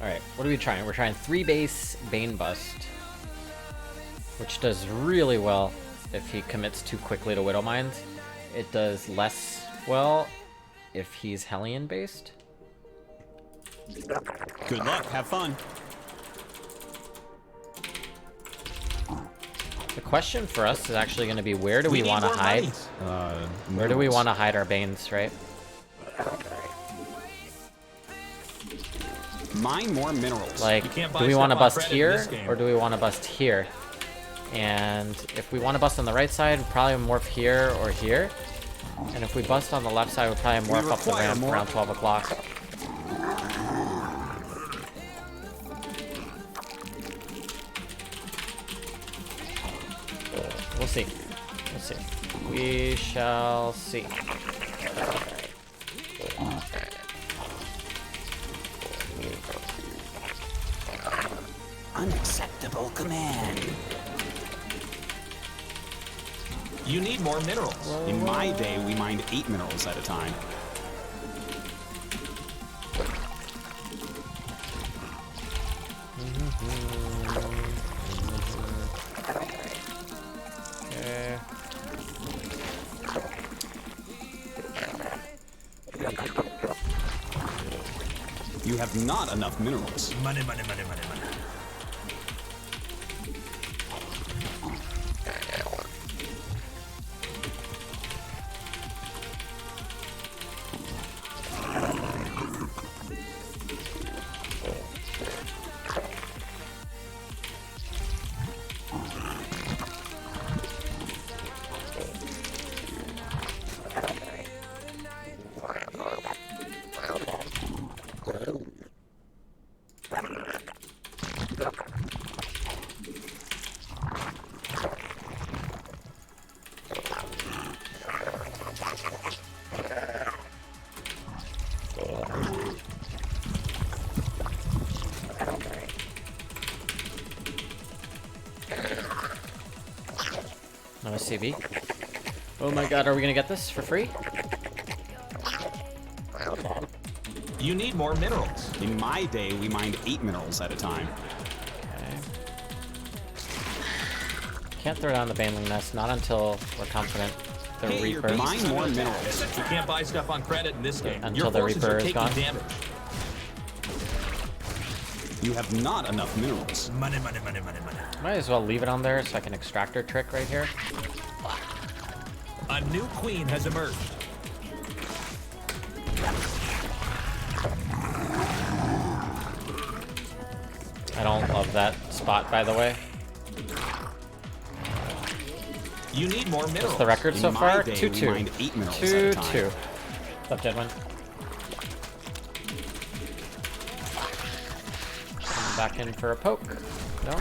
Alright, what are we trying? We're trying 3 base Bane Bust, which does really well if he commits too quickly to Widow Mines. It does less well if he's Hellion based. Good luck, have fun. The question for us is actually going to be, where do we want to hide? Where do we want to hide our Banes, right? Mine more minerals. Like, do we want to bust here, or do we want to bust here? And if we want to bust on the right side, we'll probably morph here or here. And if we bust on the left side, we'll probably morph up the ramp around 12 o'clock. We'll see. We'll see. We shall see. Unacceptable command. You need more minerals. In my day, we mined 8 minerals at a time. Okay. You have not enough minerals. Money, money, money, money, money. Another CV. Oh my god, are we gonna get this for free? You need more minerals. In my day, we mined 8 minerals at a time. Okay. Can't throw down the Baneling Nest, not until we're confident the Reaper. Mine more minerals. You can't buy stuff on credit in this game. Until the Reaper is gone. Damage. You have not enough minerals. Money, money, money, money, money. Might as well leave it on there so I can extractor trick right here. A new queen has emerged. I don't love that spot, by the way. You need more minerals. What's the record so far? 2-2. 2-2. What's up, Jedwin? Back in for a poke. No?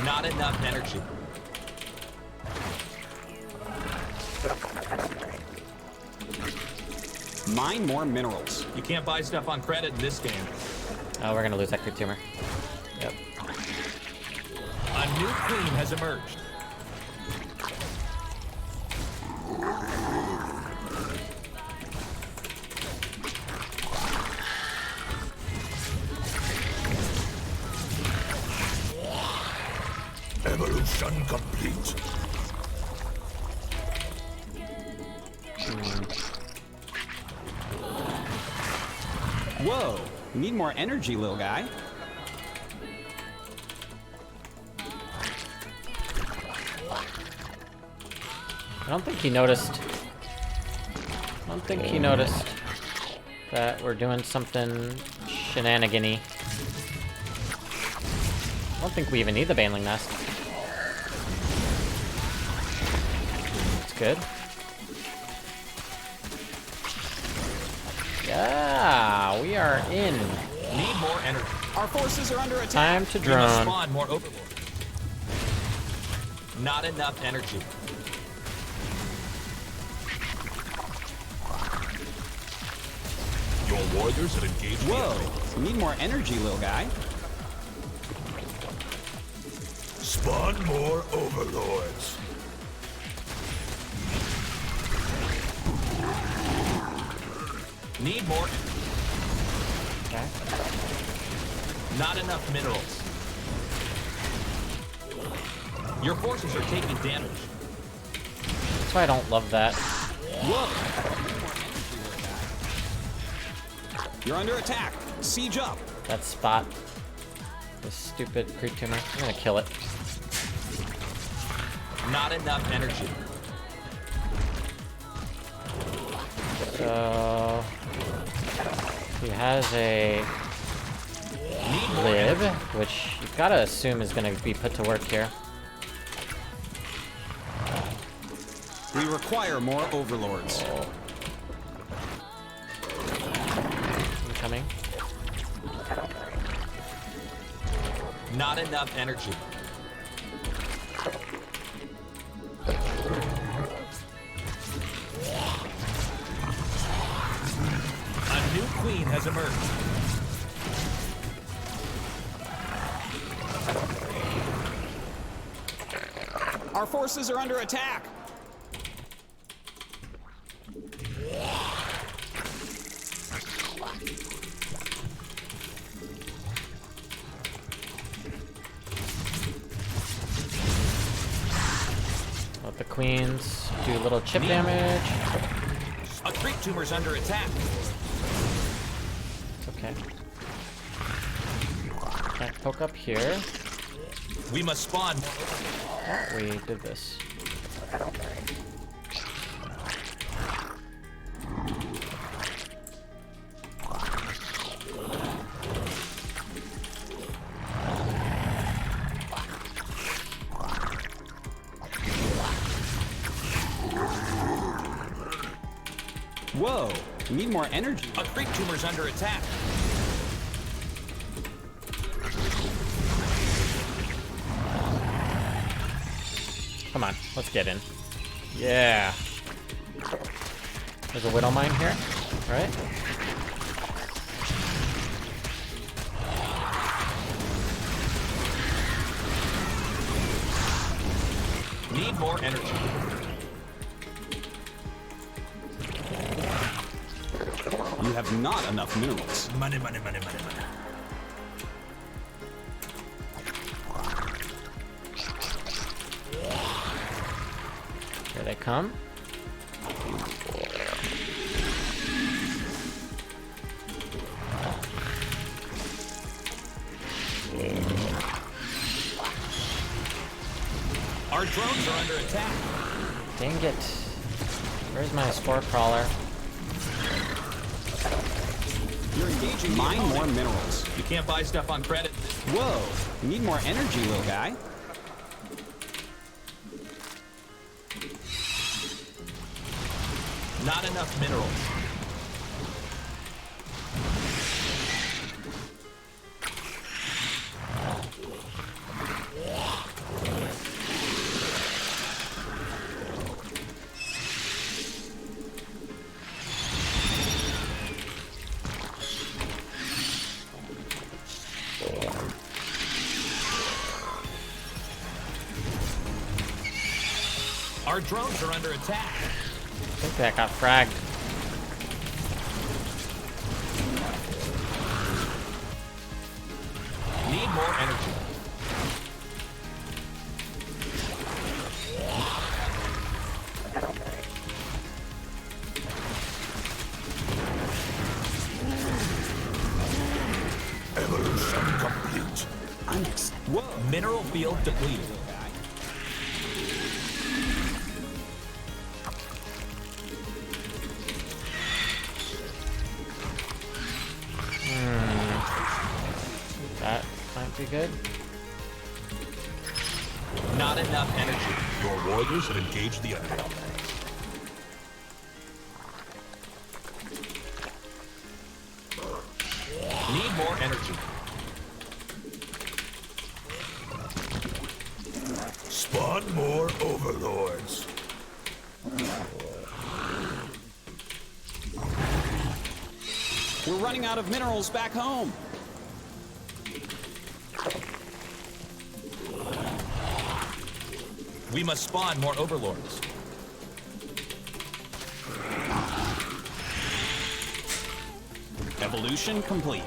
Not enough energy. Mine more minerals. You can't buy stuff on credit in this game. Oh, we're gonna lose that creep tumor. Yep. A new queen has emerged. Evolution complete. Whoa, you need more energy, little guy. I don't think he noticed. I don't think he noticed that we're doing something shenanigan-y. I don't think we even need the Baneling Nest. It's good. Yeah, we are in. Need more energy. Our forces are under attack. Time to We must drone. spawn more overlord. Not enough energy. Your warriors have engaged. Whoa, you need more energy, little guy. Spawn more overlords. Need more. Not enough minerals. Your forces are taking damage. That's why I don't love that. Whoa! You're under attack. Siege up. That spot. This stupid creep tumor. I'm gonna kill it. Not enough energy. So he has a Need more lib, energy. which you gotta assume is gonna be put to work here. We require more overlords. Incoming. Not enough energy. A new queen has emerged. Our forces are under attack. Let the queens do a little chip damage. A creep tumor's under attack. It's okay. Can't poke up here. We must spawn. Oh, we did this. Whoa! We need more energy. A creep tumor's under attack. Come on, let's get in. Yeah. There's a widow mine here, right? Need more energy. You have not enough minerals. Money, money, money, money, money. Here they come. Our drones are under attack. Dang it. Where's my spore crawler? You're engaging. Mine more minerals. You can't buy stuff on credit. Whoa! You need more energy, little guy. Not enough minerals. Our drones are under attack. I think that got fragged. Need more energy. Evolution complete. Whoa. Mineral field depleted. That might be good. Not enough energy. Your warriors have engaged the enemy. Need more energy. Spawn more overlords. We're running out of minerals back home. We must spawn more overlords. Evolution complete.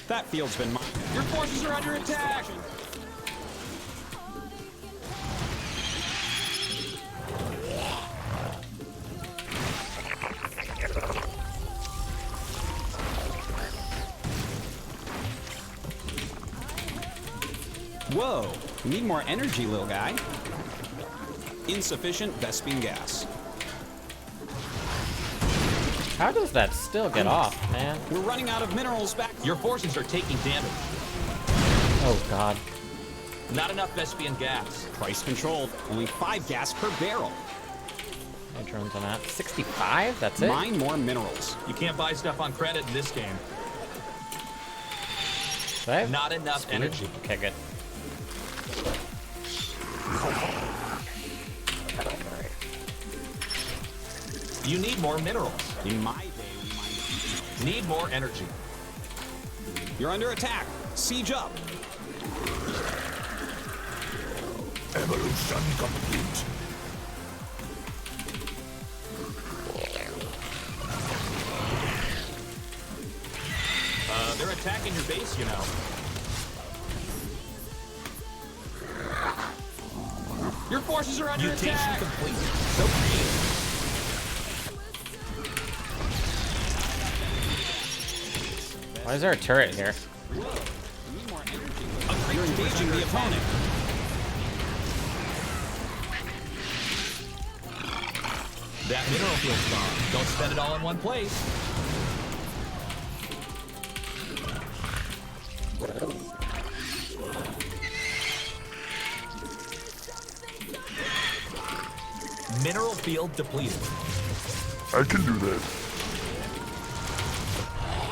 That field's been mined. Your forces are under attack! Whoa, need more energy, little guy. Insufficient Vespene gas. How does that still get off, man? We're running out of minerals back. Your forces are taking damage. Oh god. Not enough Vespian gas. Price controlled, only 5 gas per barrel. My drones on that. 65? That's it? Mine more minerals. You can't buy stuff on credit in this game. Do I have Not enough speed? energy. Okay, good. You need more minerals. In my day, we mined. Need more energy. You're under attack. Siege up. Evolution complete. They're attacking your base, you know. Your forces are under attack. Complete. So creative. Why is there a turret here? You're engaging the opponent. That mineral field's gone. Don't spend it all in one place. Mineral field depleted. I can do that.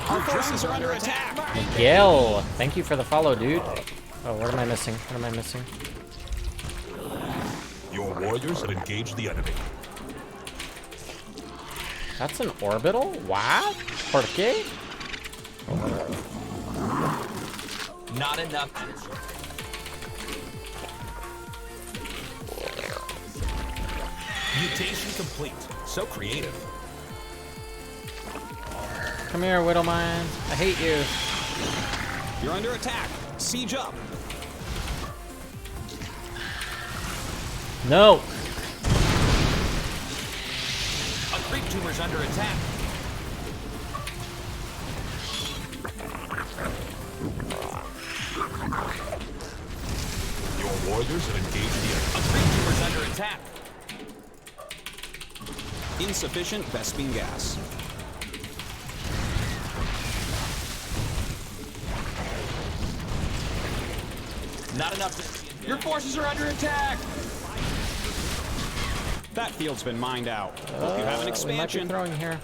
Our forces are under attack. Miguel! Thank you for the follow, dude. Oh, what am I missing? What am I missing? Your warriors have engaged the enemy. That's an orbital? What? ¿Por qué? Not enough energy. Mutation complete. So creative. Come here, Widowmine. I hate you. You're under attack. Siege up. No! A creep tumor's under attack. Your warriors have engaged the enemy. A creep tumor's under attack. Insufficient Vespene gas. Not enough. Your forces are under attack. That field's been mined out. Hope you have an We might be expansion. throwing here.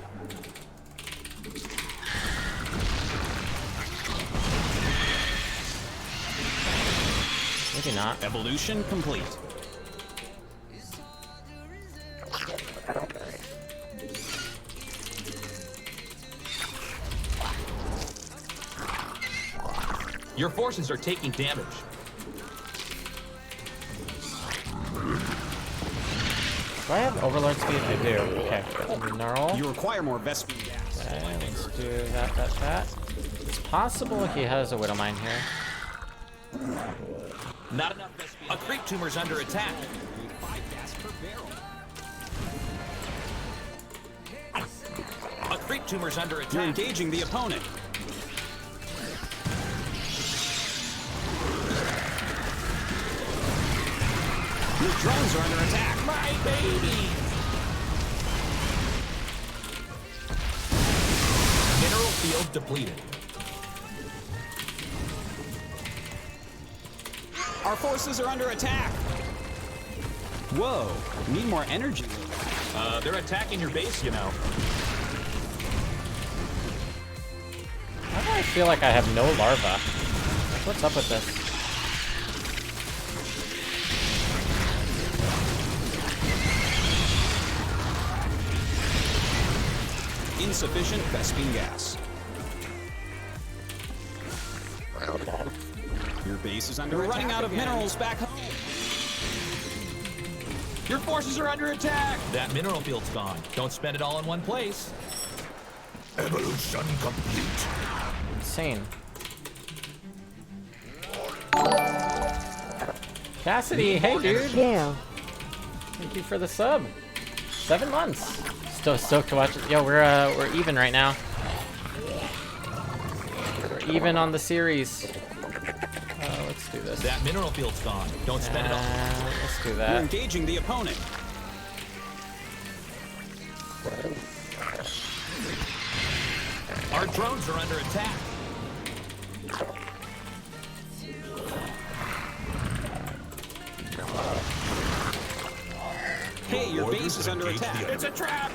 Maybe not. Evolution complete. Your forces are taking damage. Do I have overlord speed? I do. Okay. Gnarl. You require more Vespene gas. Okay, let's do that. It's possible he has a Widowmine here. Not enough Vespene. A creep tumor's under attack. 5 gas per barrel. A creep tumor's under You're attack. engaging the opponent. Your drones are under attack. My baby. Mineral field depleted. Our forces are under attack. Whoa, need more energy. They're attacking your base, you know. Why do I feel like I have no larva? Like, what's up with this? Insufficient Vespene gas. Your base is under attack. We're running out of minerals back home. Your forces are under attack. That mineral field's gone. Don't spend it all in one place. Evolution complete. Insane. Cassidy, hey dude. Yeah. Thank you for the sub. 7 months. Still stoked to watch it. Yo, we're even right now. We're even on the series. Let's do this. That mineral field's gone. Don't spend it all. Let's do You're that. engaging the opponent. Our drones are under attack. Hey, your Warriors base is have under engaged attack. the It's a trap!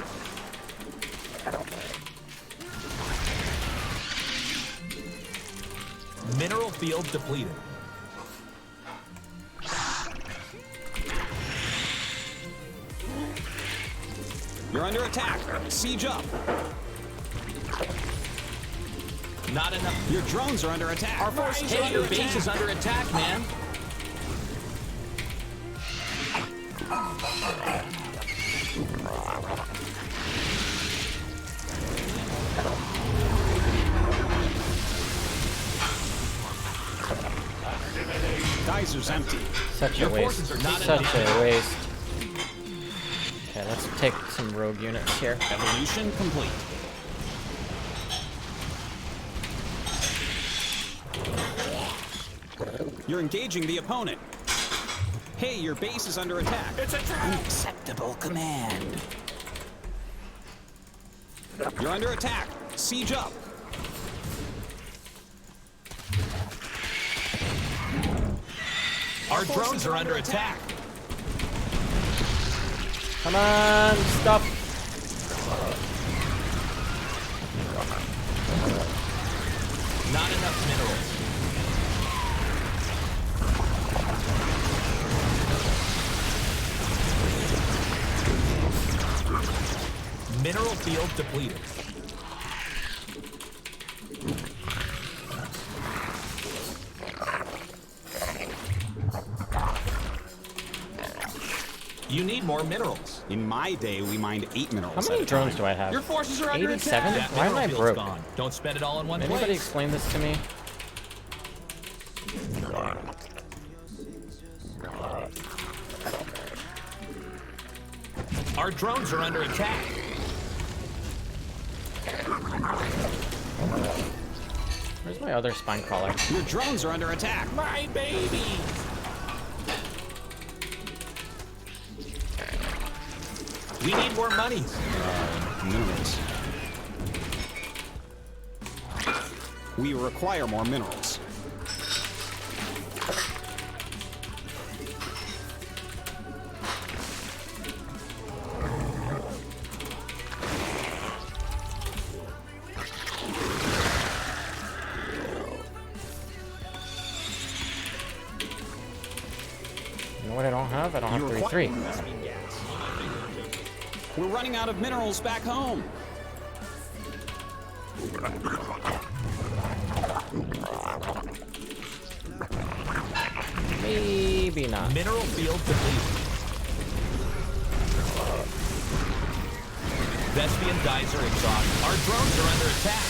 Mineral field depleted. You're under attack. Siege up. Not enough. Your drones are under attack. Our forces are Hey, under your base attack. is under attack, man. Geyser's empty. Such a Your waste. forces are not Such enough. a waste. Okay, let's take some rogue units here. Evolution complete. You're engaging the opponent. Hey, your base is under attack. It's a trap. Unacceptable command. You're under attack. Siege up. Our drones are under attack. Come on, stop. Not enough minerals. Mineral field depleted. You need more minerals. In my day, we mined 8 minerals. How many at a drones time. do I have? Your forces are under attack. 87? That Why am mineral I field's broke? gone. Don't spend it all in one Anybody place. explain this to me? Our drones are under attack. Where's my other spine crawler? Your drones are under attack. My baby. We need more money. Minerals. We require more minerals. You know what I don't have? I don't have You 33. We're running out of minerals back home. Maybe not. Mineral field depleted. Vespian geyser exhaust. Our drones are under attack.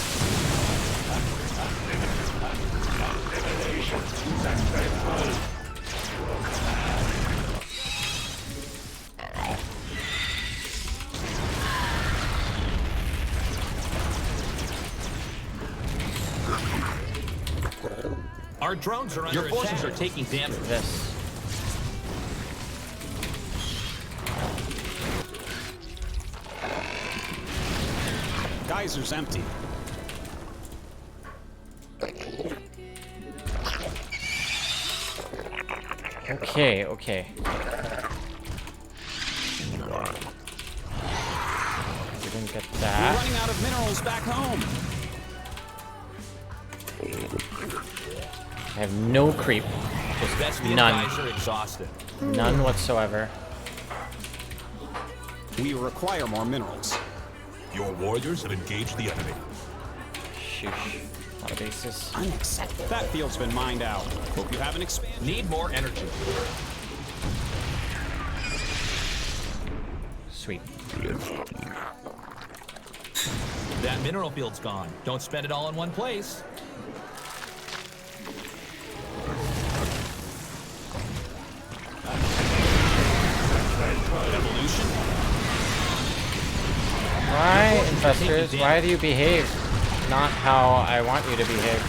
Our drones are under attack. Your forces are taking damage. This. Geyser's empty. Okay, okay. We didn't get We're that. running out of minerals back home. I have no creep. Vespian None. geyser exhausted. None whatsoever. We require more minerals. Your warriors have engaged the enemy. Sheesh. A lot of bases. Unacceptable. That field's been mined out. Hope you have an expand. Need more energy. Sweet. That mineral field's gone. Don't spend it all in one place. Evolution. Why, infestors? Why do you behave not how I want you to behave?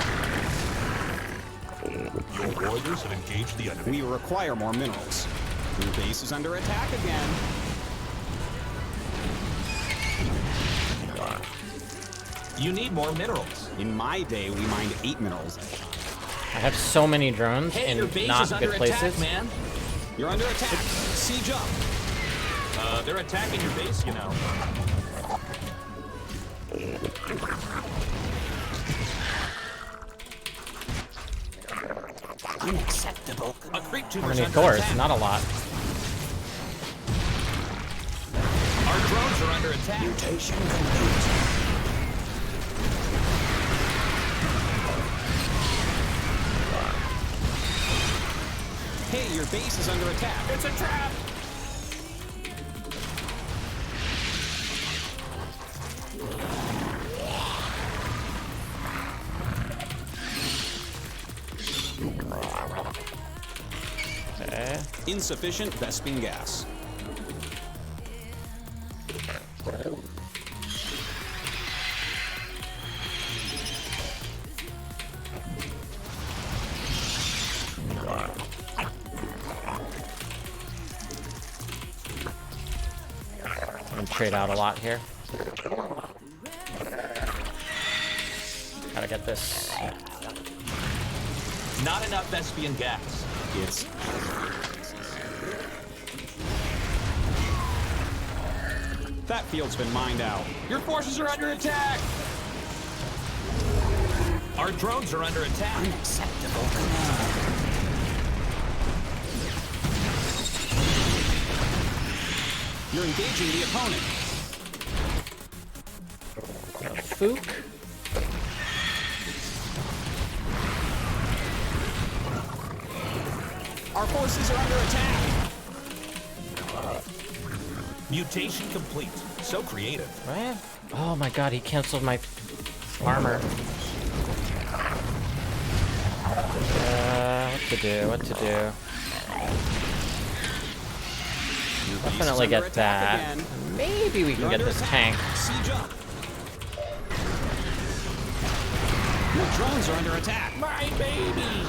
Your warriors have engaged the enemy. We require more minerals. Your base is under attack again. You need more minerals. In my day, we mined 8 minerals. I have so many drones Hey, your in base not is good under places. attack, man. You're under attack. Siege up. They're attacking your base, you know. Unacceptable. A creep How tumor's many under Thors? attack. Not a lot. Our drones are under attack. Mutation complete. Hey, your base is under attack. It's a trap. Okay. Insufficient Vespene gas. I'm gonna trade out a lot here. Gotta get this. Not enough Vespian gas. It's that field's been mined out. Your forces are under attack. Our drones are under attack. Unacceptable command. You're engaging the opponent. Fook. Our forces are under attack. Mutation complete. So creative. What? Oh my god, he canceled my armor. What to do? What to do? Your base is Definitely under get attack that. again. Maybe we can You're get under this attack. tank. Siege up. Your drones are under attack. My baby.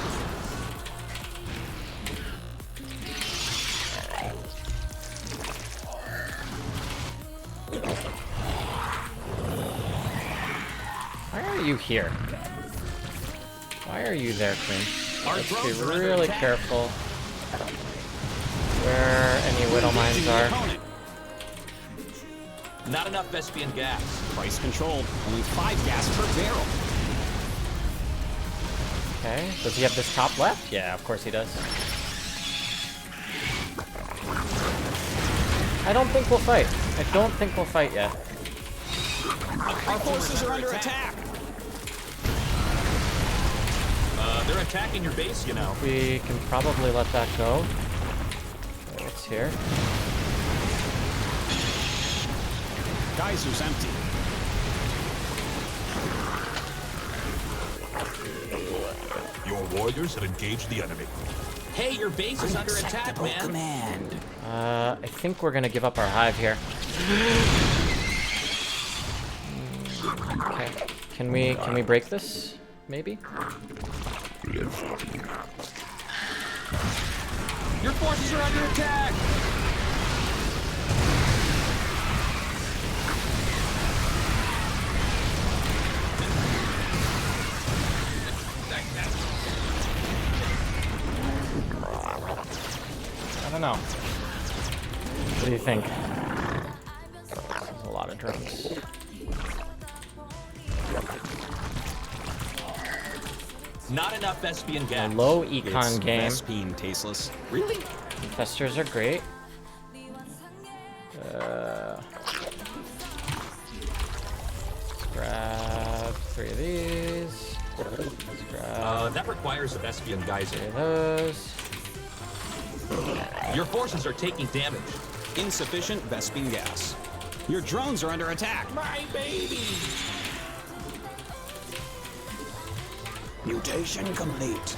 Why are you here? Why are you there, Queen? Our Let's be drones are under really attack. careful where any widow mines Engaging the are. opponent. Not enough Vespian gas. Price controlled. Only 5 gas per barrel. Okay, does he have this top left? Yeah, of course he does. I don't think we'll fight. I don't think we'll fight yet. Our forces are under attack. They're attacking your base, you know. We can probably let that go. Okay, what's here? Geyser's empty. Your warriors have engaged the enemy. Hey, your base is under attack, man. Command. I think we're gonna give up our hive here. Okay, can we break this? Maybe. Your forces are under attack. I don't know. What do you think? There's a lot of drones. Not enough Vespian A gas. low econ It's game. Vespene tasteless. Really? Infestors are great. Let's grab 3 of these. Let's grab That requires a Vespian geyser. 3 of those. Your forces are taking damage. Insufficient Vespene gas. Your drones are under attack. My baby. Mutation complete.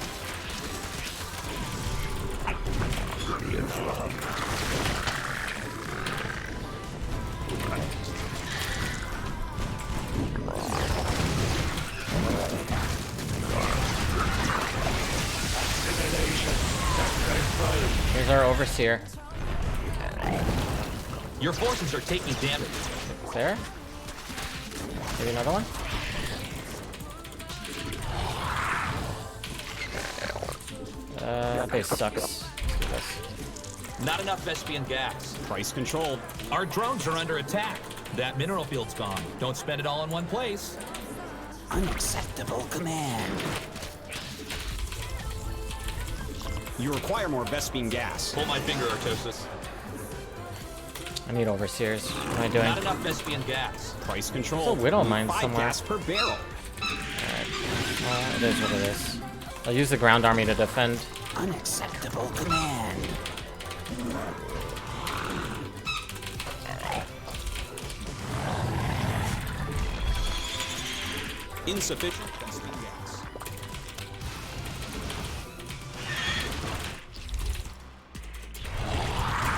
our overseer. Your forces are taking damage. There. Maybe another one. Base sucks. Let's do this. Not enough Vespian gas. Price controlled. Our drones are under attack. That mineral field's gone. Don't spend it all in one place. Unacceptable command. You require more Vespine gas. Pull my finger, Artosis. I need overseers. What am I doing? Not enough Vespian gas. Price controlled. There's a Widow Mine 5 somewhere. gas per barrel. Well, it is what it is. I'll use the ground army to defend. Unacceptable command. Insufficient Vespine gas.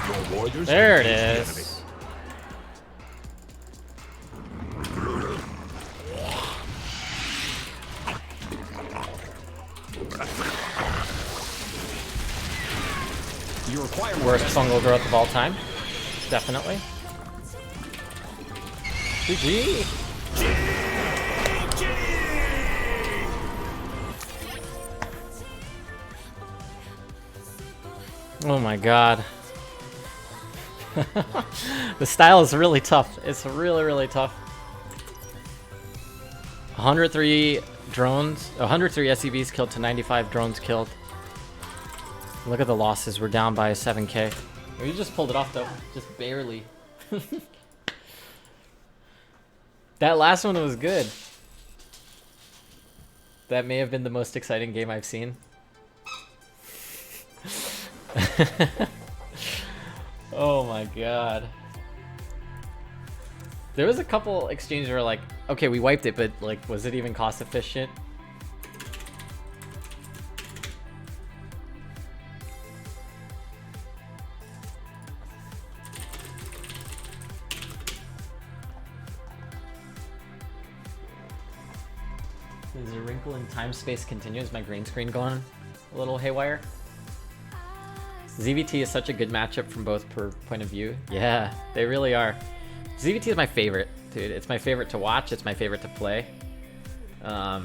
Your warriors There it engage the enemy. is. You require more Worst Vespine. fungal growth of all time. Definitely. GG. Oh my god. The style is really tough. It's really, really tough. 103 drones, 103 SCVs killed to 95 drones killed. Look at the losses. We're down by 7k. We just pulled it off though, just barely. That last one was good. That may have been the most exciting game I've seen. Oh my god. There was a couple exchanges where like, okay, we wiped it, but like, was it even cost efficient? There's a wrinkle in time-space continuum. Is my green screen going a little haywire? ZVT is such a good matchup from both per point of view. Yeah, they really are. ZVT is my favorite, dude. It's my favorite to watch. It's my favorite to play. I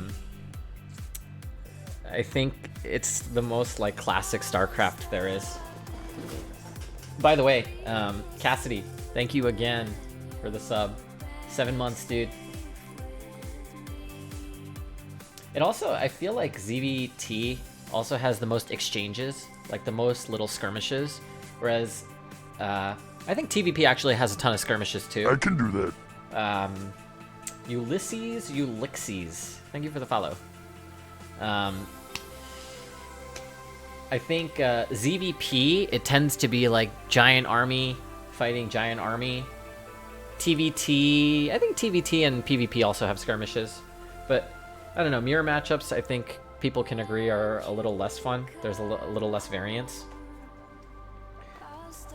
think it's the most like classic StarCraft there is. By the way, Cassidy, thank you again for the sub. 7 months, dude. It also, I feel like ZVT also has the most exchanges, like the most little skirmishes, whereas I think TVP actually has a ton of skirmishes too. I can do that. Ulysses, thank you for the follow. I think ZVP, it tends to be like giant army fighting giant army. TVT, I think TVT and PvP also have skirmishes, but I don't know, mirror matchups I think people can agree are a little less fun. There's a little less variance.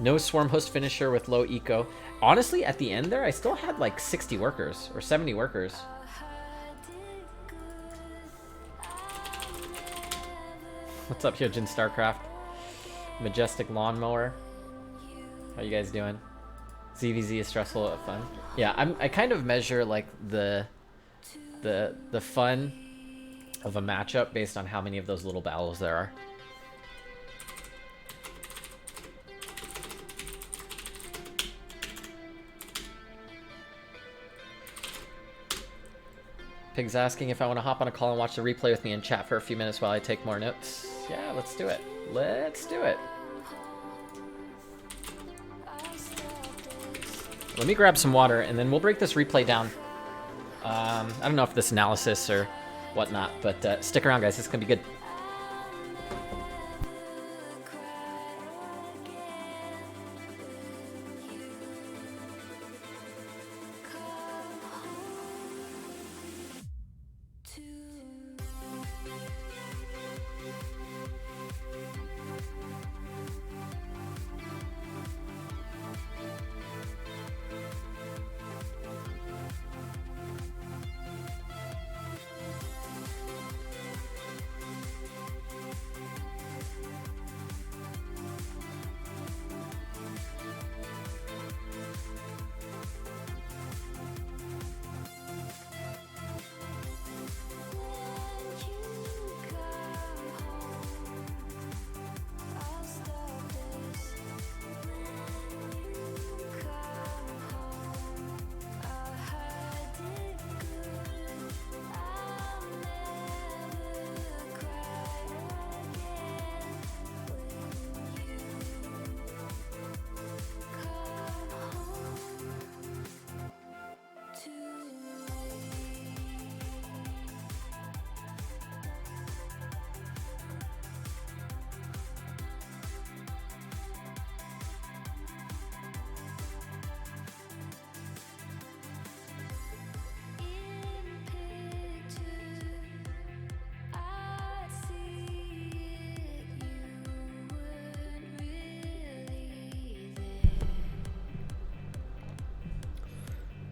No swarm host finisher with low eco. Honestly, at the end there, I still had like 60 workers or 70 workers. What's up, Hyojin StarCraft? Majestic lawnmower. How you guys doing? ZVZ is stressful but fun. Yeah, I kind of measure like the fun of a matchup based on how many of those little battles there are. Pig's asking if I want to hop on a call and watch the replay with me and chat for a few minutes while I take more notes. Yeah, let's do it. Let's do it. Let me grab some water and then we'll break this replay down. I don't know if this analysis or whatnot, but stick around, guys. It's gonna be good.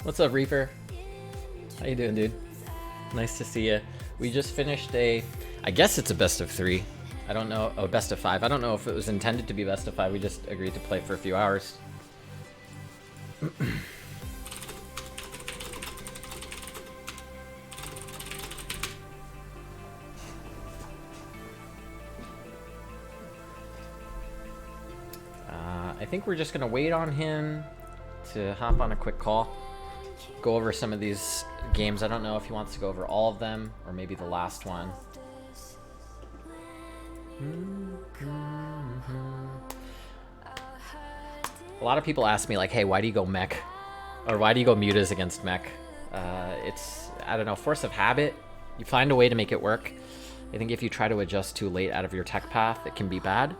What's up, Reaper? How you doing, dude? Nice to see you. We just finished a, I guess it's a best of 3. I don't know, oh, best of 5. I don't know if it was intended to be best of 5. We just agreed to play for a few hours. I think we're just gonna wait on him to hop on a quick call, go over some of these games. I don't know if he wants to go over all of them or maybe the last one. A lot of people ask me like, hey, why do you go mech? Or why do you go mutas against mech? It's, I don't know, force of habit. You find a way to make it work. I think if you try to adjust too late out of your tech path, it can be bad.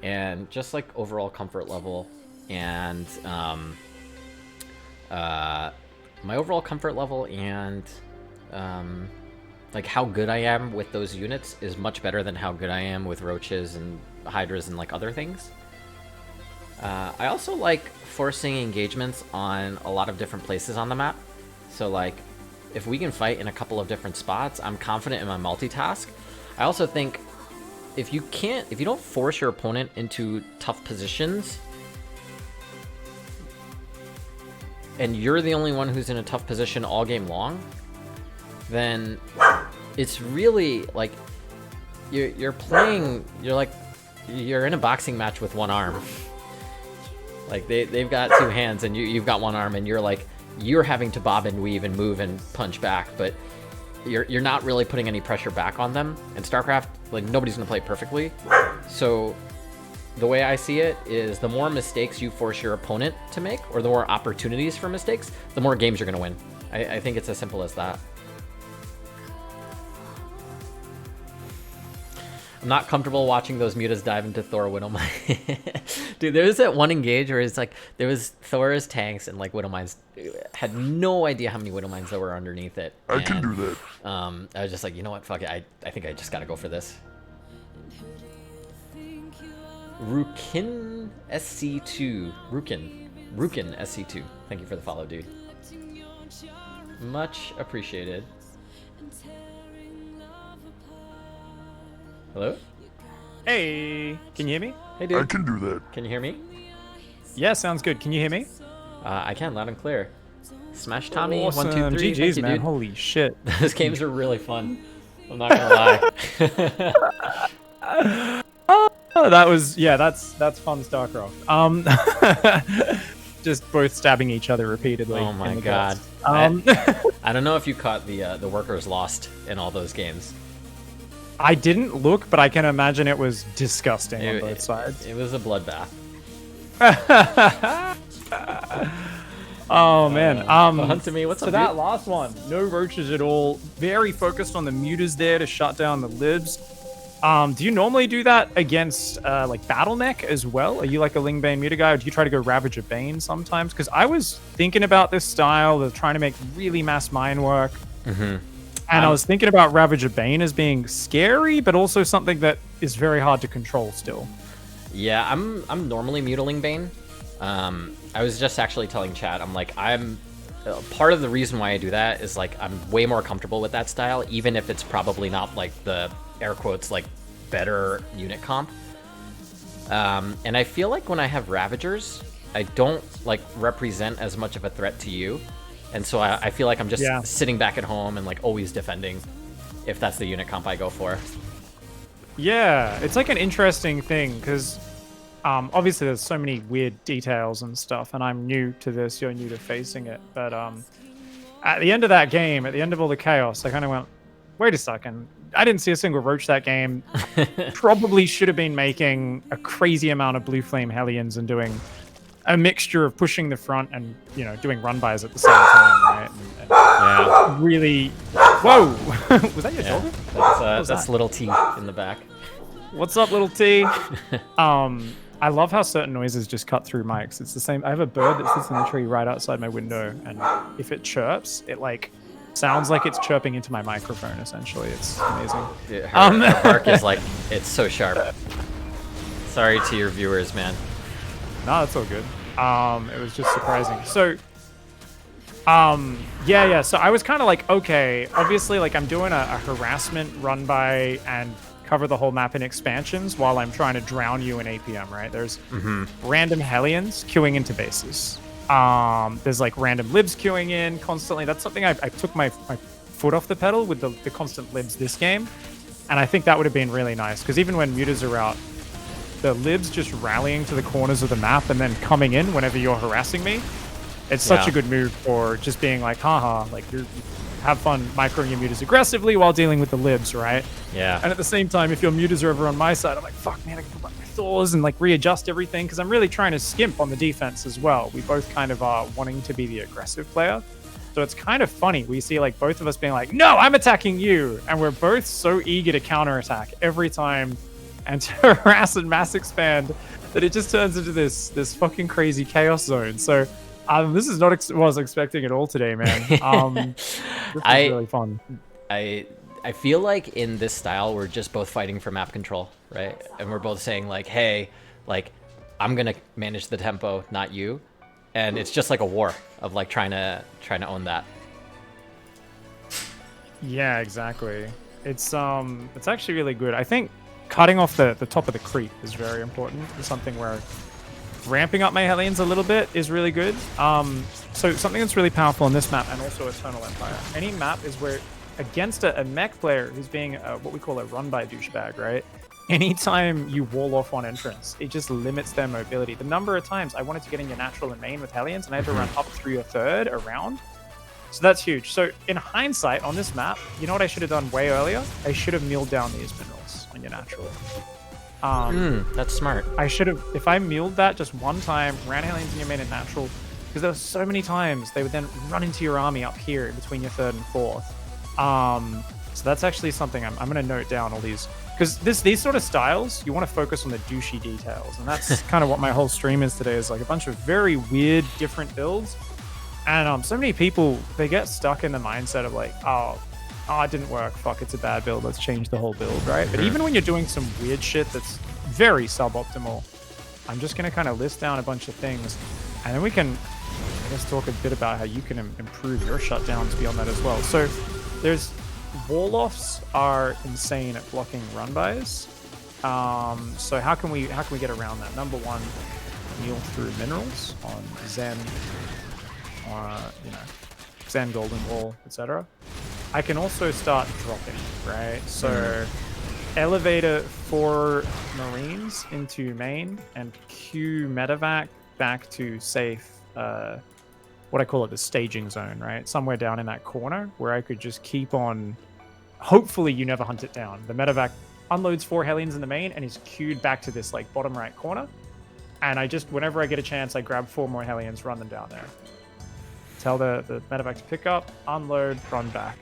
And just like overall comfort level and my overall comfort level and like how good I am with those units is much better than how good I am with roaches and hydras and like other things. I also like forcing engagements on a lot of different places on the map. So like if we can fight in a couple of different spots, I'm confident in my multitask. I also think if you don't force your opponent into tough positions and you're the only one who's in a tough position all game long, then it's really like you're in a boxing match with one arm. Like they've got 2 hands and you've got one arm, and you're having to bob and weave and move and punch back, but you're not really putting any pressure back on them. In StarCraft, like nobody's gonna play perfectly. So the way I see it is the more mistakes you force your opponent to make, or the more opportunities for mistakes, the more games you're gonna win. I think it's as simple as that. I'm not comfortable watching those mutas dive into Thor Widowmine. Dude, there was that one engage where it's like, there was Thor's tanks and like Widowmines had no idea how many Widowmines there were underneath it. I can do that. I was just like, you know what, fuck it, I think I just gotta go for this. Rukin SC2. Rukin SC2. Thank you for the follow, dude. Much appreciated. Hello? Hey, can you hear me? Hey, dude. I can do that. Can you hear me? Yeah, sounds good. Can you hear me? I can, loud and clear. Smash Tommy, Awesome. 1, 2, 3. GG's, Thank you, man. dude. Holy shit. Those games are really fun. I'm not gonna lie. Oh, that was, yeah, that's fun StarCraft. Just both stabbing each other repeatedly. Oh my in the god. guts. I don't know if you caught the workers lost in all those games. I didn't look, but I can imagine it was disgusting on both sides. It was a bloodbath. Oh man. Hunt to me. What's so up, that dude? last one, no roaches at all. Very focused on the mutas there to shut down the libs. Do you normally do that against like Battle Mech as well? Are you like a Ling Bane muta guy, or do you try to go Ravager Bane sometimes? Because I was thinking about this style of trying to make really mass mine work. And I was thinking about Ravager Bane as being scary, but also something that is very hard to control still. Yeah, I'm normally mutiling Bane. I was just actually telling Chad, I'm like, part of the reason why I do that is like I'm way more comfortable with that style, even if it's probably not like the air quotes like better unit comp. And I feel like when I have Ravagers, I don't like represent as much of a threat to you. And so I feel like I'm just sitting back at home and like always defending if that's the unit comp I go for. Yeah, it's like an interesting thing because obviously there's so many weird details and stuff, and I'm new to this, you're new to facing it. But at the end of that game, at the end of all the chaos, I kind of went, wait a second, I didn't see a single roach that game. Probably should have been making a crazy amount of Blue Flame Hellions and doing a mixture of pushing the front and, you know, doing run-bys at the same time, right? And Yeah. really... Whoa! Was that your Yeah. shoulder? That's little T in the back. What's up, little T? I love how certain noises just cut through mics. It's the same. I have a bird that sits in the tree right outside my window, and if it chirps, it like sounds like it's chirping into my microphone. Essentially, it's amazing. Dude, her bark is like, it's so sharp. Sorry to your viewers, man. No, that's all good. It was just surprising. So Yeah. So I was kind of like, okay, obviously, like I'm doing a harassment run by and cover the whole map in expansions while I'm trying to drown you in APM, right? There's random Hellions queuing into bases. There's like random libs queuing in constantly. That's something I took my foot off the pedal with the constant libs this game. And I think that would have been really nice because even when mutas are out, the libs just rallying to the corners of the map and then coming in whenever you're harassing me. It's such a good move for just being like, haha, like you have fun microing your mutas aggressively while dealing with the libs, right? Yeah. And at the same time, if your mutas are over on my side, I'm like, fuck, man, I can put my Thors and like readjust everything because I'm really trying to skimp on the defense as well. We both kind of are wanting to be the aggressive player. So it's kind of funny. We see like both of us being like, no, I'm attacking you. And we're both so eager to counterattack every time and to harass and mass expand that it just turns into this fucking crazy chaos zone. So this is not what I was expecting at all today, man. This is really fun. I feel like in this style we're just both fighting for map control, right? And we're both saying like, hey, like I'm gonna manage the tempo, not you. And it's just like a war of like trying to own that. Yeah, exactly. It's actually really good. I think cutting off the top of the creep is very important. It's something where ramping up my Hellions a little bit is really good. So something that's really powerful in this map and also Eternal Empire. Any map is where against a mech player who's being what we call a run-by douchebag, right? Anytime you wall off one entrance, it just limits their mobility. The number of times I wanted to get in your natural and main with Hellions and I had to run up through your third around. So that's huge. So in hindsight on this map, you know what I should have done way earlier? I should have milled down these minerals on your natural. That's smart. I should have, if I milled that just one time, ran Hellions in your main and natural, because there were so many times they would then run into your army up here in between your third and fourth. So that's actually something I'm going to note down all these, because these sort of styles, you want to focus on the douchey details. And that's kind of what my whole stream is today, is like a bunch of very weird, different builds. And so many people, they get stuck in the mindset of like, oh, it didn't work. Fuck, it's a bad build. Let's change the whole build, right? But even when you're doing some weird shit that's very suboptimal, I'm just going to kind of list down a bunch of things. And then we can, I guess, talk a bit about how you can improve your shutdowns beyond that as well. So there's wall-offs are insane at blocking run-bys. So how can we get around that? Number one, kneel through minerals on Zen, Zen, Golden Wall, etc. I can also start dropping, right? So elevator for Marines into main and queue medevac back to safe, what I call it, the staging zone, right? Somewhere down in that corner where I could just keep on, hopefully you never hunt it down. The medevac unloads 4 Hellions in the main and is queued back to this like bottom right corner. And I just, whenever I get a chance, I grab 4 more Hellions, run them down there. Tell the medevac to pick up, unload, run back.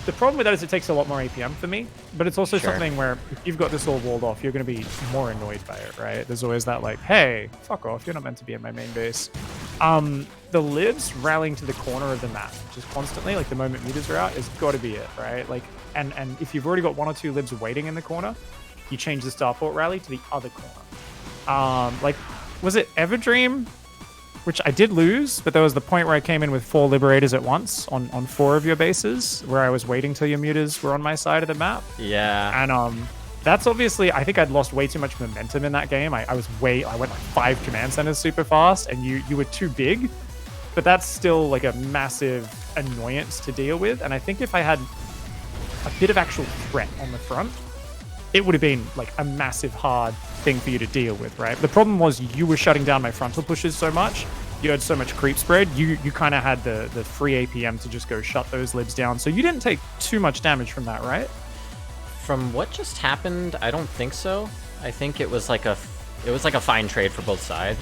The problem with that is it takes a lot more APM for me, but it's also something where if you've got this all walled off, you're going to be more annoyed by it, right? There's always that like, hey, fuck off, you're not meant to be in my main base. The libs rallying to the corner of the map, just constantly, like the moment mutas are out, has got to be it, right? Like, and if you've already got 1 or 2 libs waiting in the corner, you change the Starport rally to the other corner. Like, was it Everdream? Which I did lose, but there was the point where I came in with 4 Liberators at once on 4 of your bases, where I was waiting till your mutas were on my side of the map. Yeah. And that's obviously, I think I'd lost way too much momentum in that game. I went like 5 command centers super fast, and you were too big. But that's still like a massive annoyance to deal with. And I think if I had a bit of actual threat on the front, it would have been like a massive hard thing for you to deal with, right? The problem was you were shutting down my frontal pushes so much. You had so much creep spread. You kind of had the free APM to just go shut those libs down. So you didn't take too much damage from that, right? From what just happened, I don't think so. I think it was like a fine trade for both sides.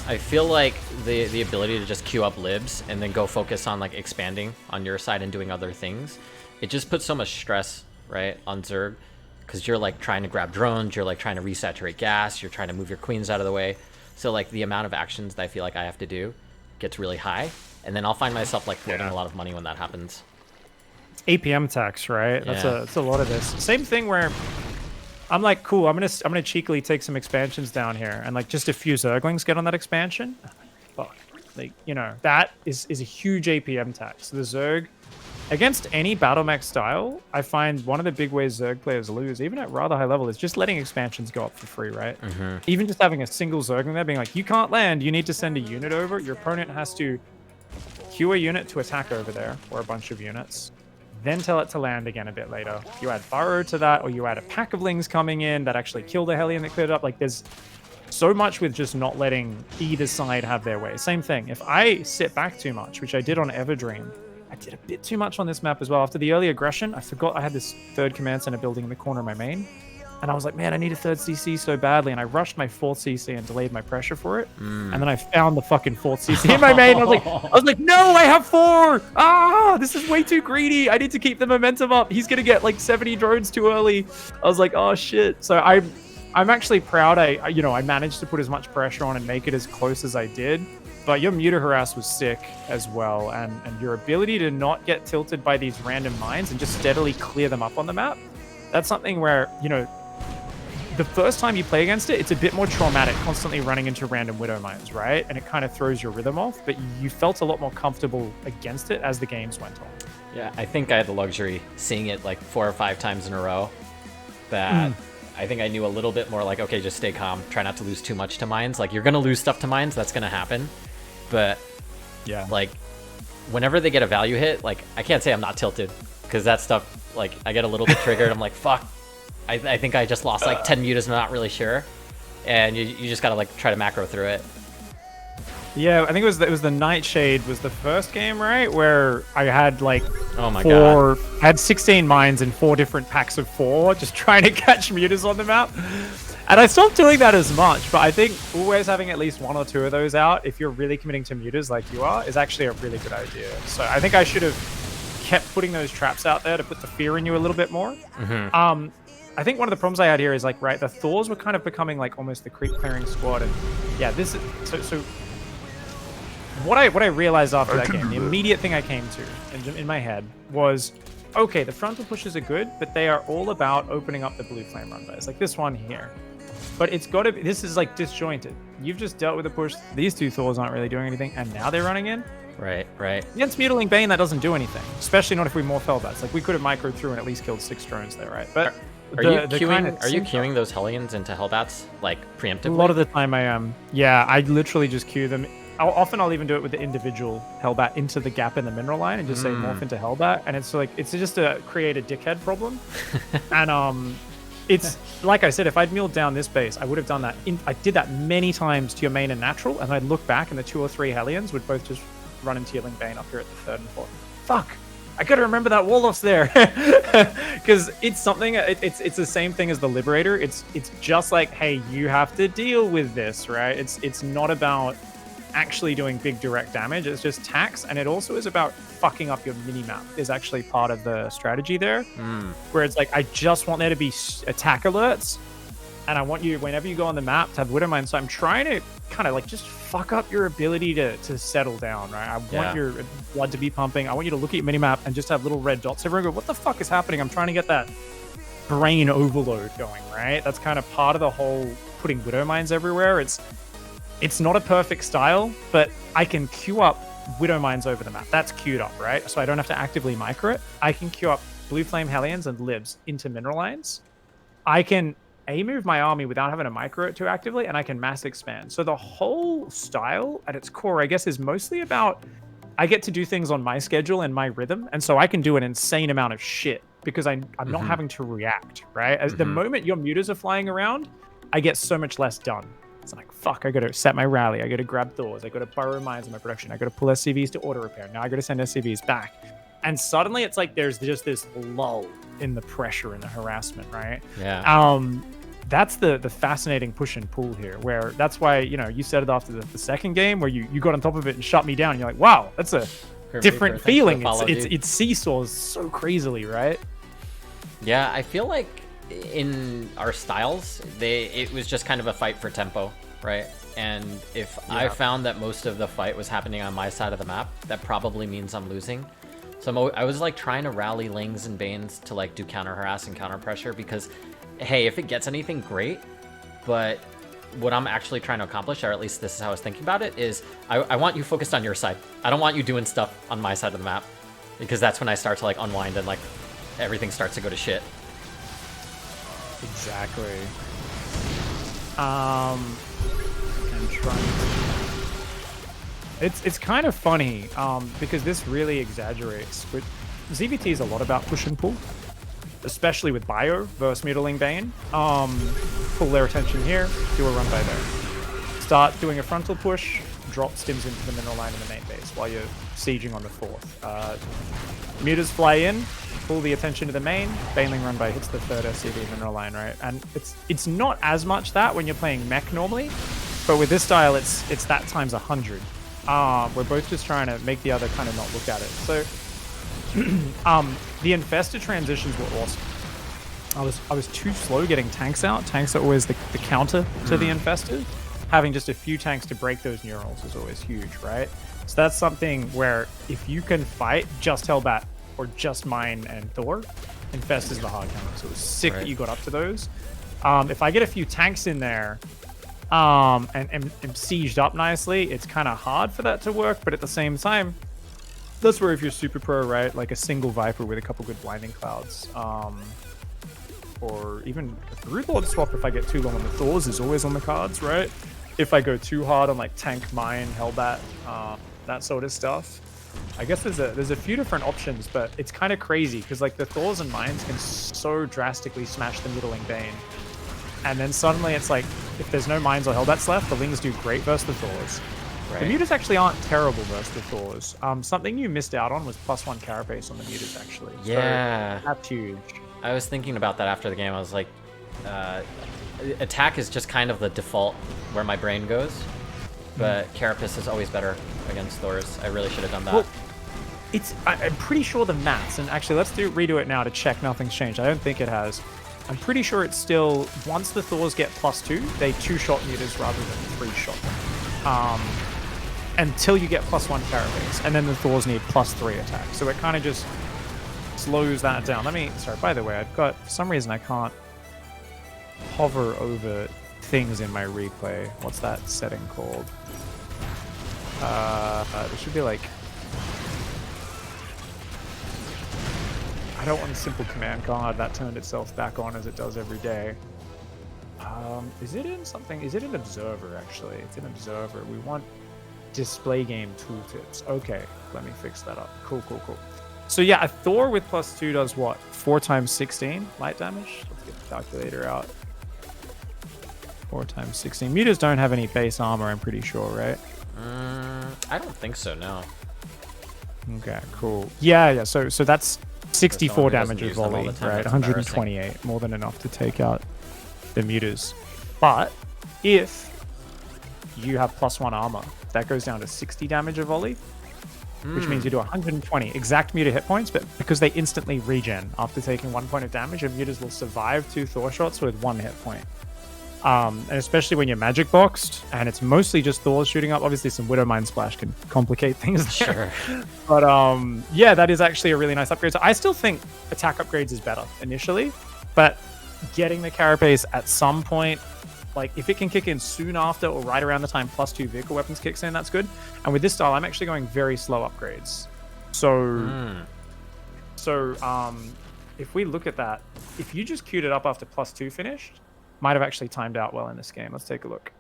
I feel like the ability to just queue up libs and then go focus on like expanding on your side and doing other things, it just puts so much stress, right, on Zerg. Because you're like trying to grab drones, you're like trying to resaturate gas, you're trying to move your queens out of the way. So like the amount of actions that I feel like I have to do gets really high. And then I'll find myself like floating a lot of money when that happens. APM tax, right? Yeah. That's a lot of this. Same thing where I'm like, cool, I'm gonna cheekily take some expansions down here, and like just a few Zerglings get on that expansion. Fuck. Like, you know, that is a huge APM tax. The Zerg, against any battle mech style, I find one of the big ways Zerg players lose, even at rather high level, is just letting expansions go up for free, right? Even just having a single Zerg in there being like, you can't land, you need to send a unit over. Your opponent has to queue a unit to attack over there, or a bunch of units, then tell it to land again a bit later. You add Burrow to that, or you add a pack of Lings coming in that actually kill the Hellion that cleared it up. Like, there's so much with just not letting either side have their way. Same thing. If I sit back too much, which I did on Everdream, I did a bit too much on this map as well. After the early aggression, I forgot I had this third command center building in the corner of my main. And I was like, man, I need a third CC so badly. And I rushed my fourth CC and delayed my pressure for it. And then I found the fucking fourth CC in my main. I was like, no, I have 4. Ah, this is way too greedy. I need to keep the momentum up. He's going to get like 70 drones too early. I was like, oh shit. So I'm actually proud. I managed to put as much pressure on and make it as close as I did. But your Muta Harass was sick as well, and your ability to not get tilted by these random mines and just steadily clear them up on the map, that's something where, you know, the first time you play against it, it's a bit more traumatic, constantly running into random Widow mines, right? And it kind of throws your rhythm off, but you felt a lot more comfortable against it as the games went on. Yeah, I think I had the luxury seeing it like 4 or 5 times in a row that I think I knew a little bit more like, okay, just stay calm, try not to lose too much to mines. Like, you're going to lose stuff to mines, that's going to happen. But yeah, like whenever they get a value hit, like I can't say I'm not tilted, because that stuff, like I get a little bit triggered. I'm like, fuck, I think I just lost like 10 mutas, I'm not really sure. And you just gotta like try to macro through it. Yeah, I think it was the Nightshade was the first game, right? Where I had like oh my god, I had 16 mines in 4 different packs of 4, just trying to catch mutas on the map. And I stopped doing that as much, but I think always having at least 1 or 2 of those out, if you're really committing to mutas like you are, is actually a really good idea. So I think I should have kept putting those traps out there to put the fear in you a little bit more. I think one of the problems I had here is like, right, the Thors were kind of becoming like almost the creep clearing squad, and yeah, this is so. What I realized after that game, the immediate thing I came to in my head was, okay, the frontal pushes are good, but they are all about opening up the blue flame runways, like this one here. But it's got to be, this is like disjointed. You've just dealt with a push. These 2 Thors aren't really doing anything, and now they're running in. Right. Against Mutiling Bane, that doesn't do anything, especially not if we more Fellbats. Like, we could have microed through and at least killed 6 drones there, right? But are you queuing those Hellions into Hellbats, like, preemptively? A lot of the time I am. Yeah, I literally just queue them. I'll even do it with the individual Hellbat into the gap in the mineral line and just say morph into Hellbat. And it's like, it's just to create a dickhead problem. And it's, like I said, if I'd milled down this base, I would have done that. I did that many times to your main and natural, and I'd look back and the 2 or 3 Hellions would both just run into Yelling Bane up here at the 3rd and 4th. Fuck! I gotta remember that Warlock's there. Because it's something, it's the same thing as the Liberator. It's just like, hey, you have to deal with this, right? It's not about actually doing big direct damage, it's just tax, and it also is about fucking up your mini-map is actually part of the strategy there, where it's like, I just want there to be attack alerts, and I want you, whenever you go on the map, to have Widowmine, so I'm trying to kind of like just fuck up your ability to settle down, right? I want your blood to be pumping, I want you to look at your mini-map and just have little red dots everywhere, go, what the fuck is happening? I'm trying to get that brain overload going, right? That's kind of part of the whole putting Widowmines everywhere. It's not a perfect style, but I can queue up Widow Mines over the map. That's queued up, right? So I don't have to actively micro it. I can queue up Blue Flame Hellions and Libs into mineral lines. I can move my army without having to micro it too actively, and I can mass expand. So the whole style at its core, I guess, is mostly about, I get to do things on my schedule and my rhythm, and so I can do an insane amount of shit because I'm not having to react, right? As the moment your mutas are flying around, I get so much less done. It's like, fuck, I gotta set my rally, I gotta grab Thors, I gotta burrow mines in my production, I gotta pull SCVs to auto repair, now I gotta send SCVs back. And suddenly it's like there's just this lull in the pressure and the harassment, right? Yeah. That's the fascinating push and pull here, where that's why, you know, you said it after the second game where you got on top of it and shut me down, and you're like, wow, that's a different feeling. It seesaws so crazily, right? Yeah, I feel like in our styles, it was just kind of a fight for tempo, right? And if I found that most of the fight was happening on my side of the map, that probably means I'm losing. So I was like trying to rally Lings and Banes to like do counter harass and counter pressure, because hey, if it gets anything, great, but what I'm actually trying to accomplish, or at least this is how I was thinking about it, is I want you focused on your side. I don't want you doing stuff on my side of the map, because that's when I start to like unwind and like everything starts to go to shit. Exactly. I'm trying to... It's kind of funny, because this really exaggerates. But ZVT is a lot about push and pull, especially with Bio versus Mutiling Bane. Pull their attention here, do a run by there. Start doing a frontal push, drop stims into the mineral line in the main base while you're sieging on the fourth. Mutas fly in, pull the attention to the main, Baneling run by hits the third SCV mineral line, right? And it's not as much that when you're playing mech normally, but with this style, it's that times 100. We're both just trying to make the other kind of not look at it. So, the Infestor transitions were awesome. I was too slow getting tanks out. Tanks are always the counter to the Infestor. Having just a few tanks to break those neurals is always huge, right? So that's something where if you can fight just Hellbat or just Mine and Thor, Infest is the hard counter. So it was sick that you got up to those. If I get a few tanks in there, and sieged up nicely, it's kind of hard for that to work, but at the same time, that's where if you're super pro, right, like a single Viper with a couple good blinding clouds, or even a Brood Lord swap if I get too long on the Thors is always on the cards, right? If I go too hard on like Tank, Mine, Hellbat, that sort of stuff. I guess there's a few different options, but it's kind of crazy because like the Thors and Mines can so drastically smash the Middling Bane. And then suddenly it's like, if there's no Mines or Hellbats left, the Lings do great versus the Thors. Right. The Mutas actually aren't terrible versus the Thors. Something you missed out on was +1 carapace on the Mutas, actually. Yeah. So that's huge. I was thinking about that after the game. I was like, attack is just kind of the default where my brain goes. But carapace is always better against Thors. I really should have done that. Well, I'm pretty sure the maths, and actually let's redo it now to check nothing's changed. I don't think it has. I'm pretty sure it's still, once the Thors get +2, they 2-shot Mutas rather than 3-shot them. Until you get +1 carapace, and then the Thors need +3 attack. So it kind of just slows that down. Sorry, by the way, I've got, for some reason I can't hover over things in my replay. What's that setting called? There should be like, I don't want a simple command card that turned itself back on as it does every day. Is it in something? Is it in Observer, actually? It's in Observer. We want display game tooltips. Okay, let me fix that up. Cool. So yeah, a Thor with +2 does what? 4 times 16 light damage? Let's get the calculator out. 4 times 16. Mutas don't have any base armor, I'm pretty sure, right? I don't think so, no. Okay, cool. Yeah, so that's 64 damage of use them all volley, the time, right? that's 128, more than enough to take out the Mutas. But if you have +1 armor, that goes down to 60 damage of volley, which means you do 120 exact Muta hit points, but because they instantly regen after taking 1 point of damage, and Mutas will survive 2 Thor shots with 1 hit point. And especially when you're magic boxed, and it's mostly just Thors shooting up. Obviously, some Widow Mind Splash can complicate things there. Sure. But yeah, that is actually a really nice upgrade. So I still think attack upgrades is better initially, but getting the carapace at some point, like if it can kick in soon after or right around the time +2 vehicle weapons kicks in, that's good. And with this style, I'm actually going very slow upgrades. So, if we look at that, if you just queued it up after +2 finished, might have actually timed out well in this game. Let's take a look.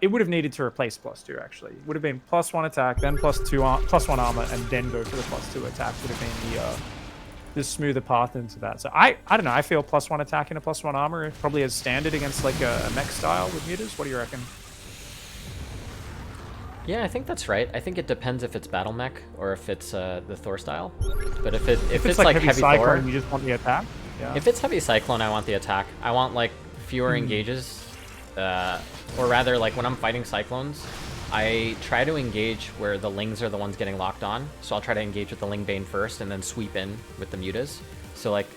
It would have needed to replace +2, actually. It would have been +1 attack, then +1 armor, and then go for the +2 attack would have been the smoother path into that. So I don't know. I feel +1 attack and a +1 armor probably as standard against like a mech style with Mutas. What do you reckon? Yeah, I think that's right. I think it depends if it's battle mech or if it's the Thor style. But if it's like heavy cyclone, Thor, you just want the attack. Yeah. If it's heavy cyclone, I want the attack. I want like fewer engages, or rather, like when I'm fighting cyclones, I try to engage where the Lings are the ones getting locked on. So I'll try to engage with the Ling Bane first, and then sweep in with the Mutas. So like,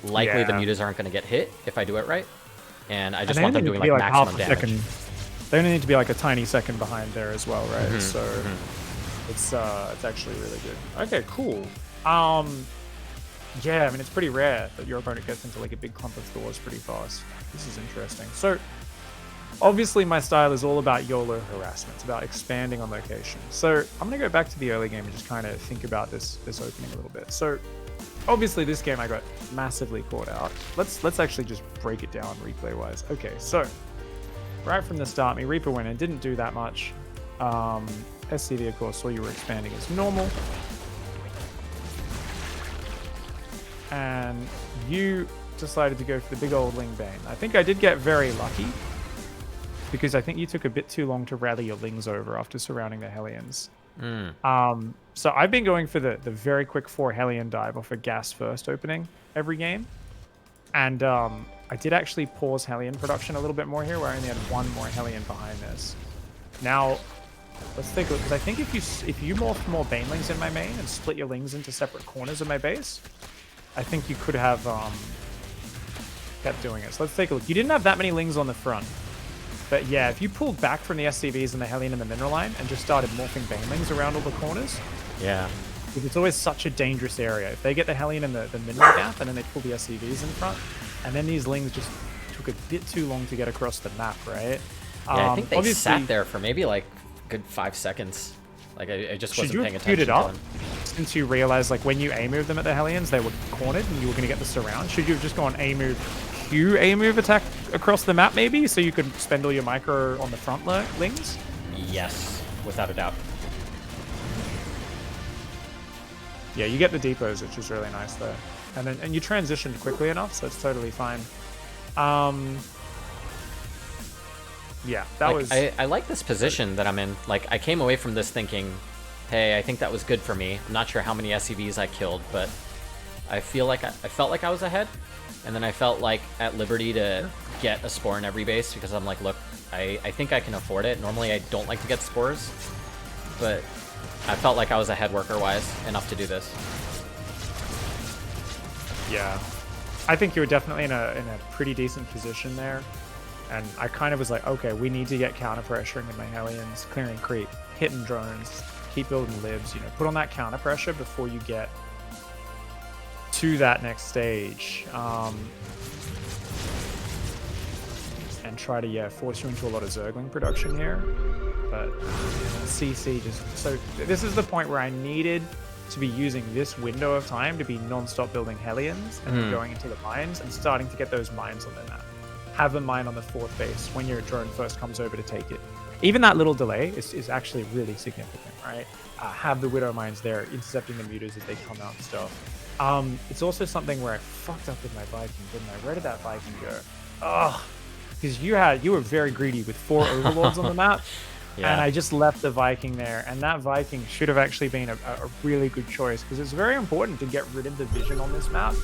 likely the Mutas aren't going to get hit if I do it right, and I just want them doing like maximum damage. They only need to be like a tiny second behind there as well, right? It's actually really good. Okay, cool. Yeah, I mean, it's pretty rare that your opponent gets into like a big clump of Thors pretty fast. This is interesting. So Obviously, my style is all about YOLO harassment. It's about expanding on location. So I'm going to go back to the early game and just kind of think about this opening a little bit. So obviously, this game I got massively caught out. Let's actually just break it down replay-wise. Okay, so right from the start, me Reaper went in, didn't do that much. SCV, of course, saw you were expanding as normal. And you decided to go for the big old Ling Bane. I think I did get very lucky, because I think you took a bit too long to rally your Lings over after surrounding the Hellions. So I've been going for the very quick 4 Hellion dive off a gas first opening every game. And I did actually pause Hellion production a little bit more here, where I only had 1 more Hellion behind this. Now, let's take a look, because I think if you morphed more Banelings in my main and split your Lings into separate corners of my base, I think you could have kept doing it. So let's take a look. You didn't have that many Lings on the front. But yeah, if you pulled back from the SCVs and the Hellion and the Mineral Line and just started morphing Banelings around all the corners, Yeah. it's always such a dangerous area. If they get the Hellion and the Mineral Gap, and then they pull the SCVs in front, and then these Lings just took a bit too long to get across the map, right? Yeah, I think they sat there for maybe like a good 5 seconds. Like I just wasn't paying attention it to up them. since you realized, like, when you A-move them at the Hellions, they were cornered and you were going to get the surround? Should you have just gone A-move, Q A-move attack across the map, maybe, so you could spend all your micro on the front Lings? Yes, without a doubt. Yeah, you get the depots, which is really nice though. And you transitioned quickly enough, so it's totally fine. Yeah, that was... I like this position that I'm in. Like, I came away from this thinking, hey, I think that was good for me. I'm not sure how many SCVs I killed, but I felt like I was ahead. And then I felt like at liberty to get a spore in every base, because I'm like, look, I think I can afford it. Normally I don't like to get spores, but I felt like I was ahead worker-wise enough to do this. Yeah, I think you were definitely in a pretty decent position there. And I kind of was like, okay, we need to get counter pressuring with my Hellions, clearing creep, hitting drones, keep building libs, you know, put on that counter pressure before you get to that next stage. And try to, yeah, force you into a lot of Zergling production here. But CC just... So this is the point where I needed to be using this window of time to be non-stop building Hellions and then going into the mines and starting to get those mines on the map. Have a mine on the 4th base when your drone first comes over to take it. Even that little delay is actually really significant, right? Have the Widow mines there, intercepting the mutas as they come out and stuff. It's also something where I fucked up with my Viking, didn't I? Where did that Viking go? Ugh. Because you were very greedy with 4 Overlords on the map. Yeah. And I just left the Viking there, and that Viking should have actually been a really good choice, because it's very important to get rid of the vision on this map,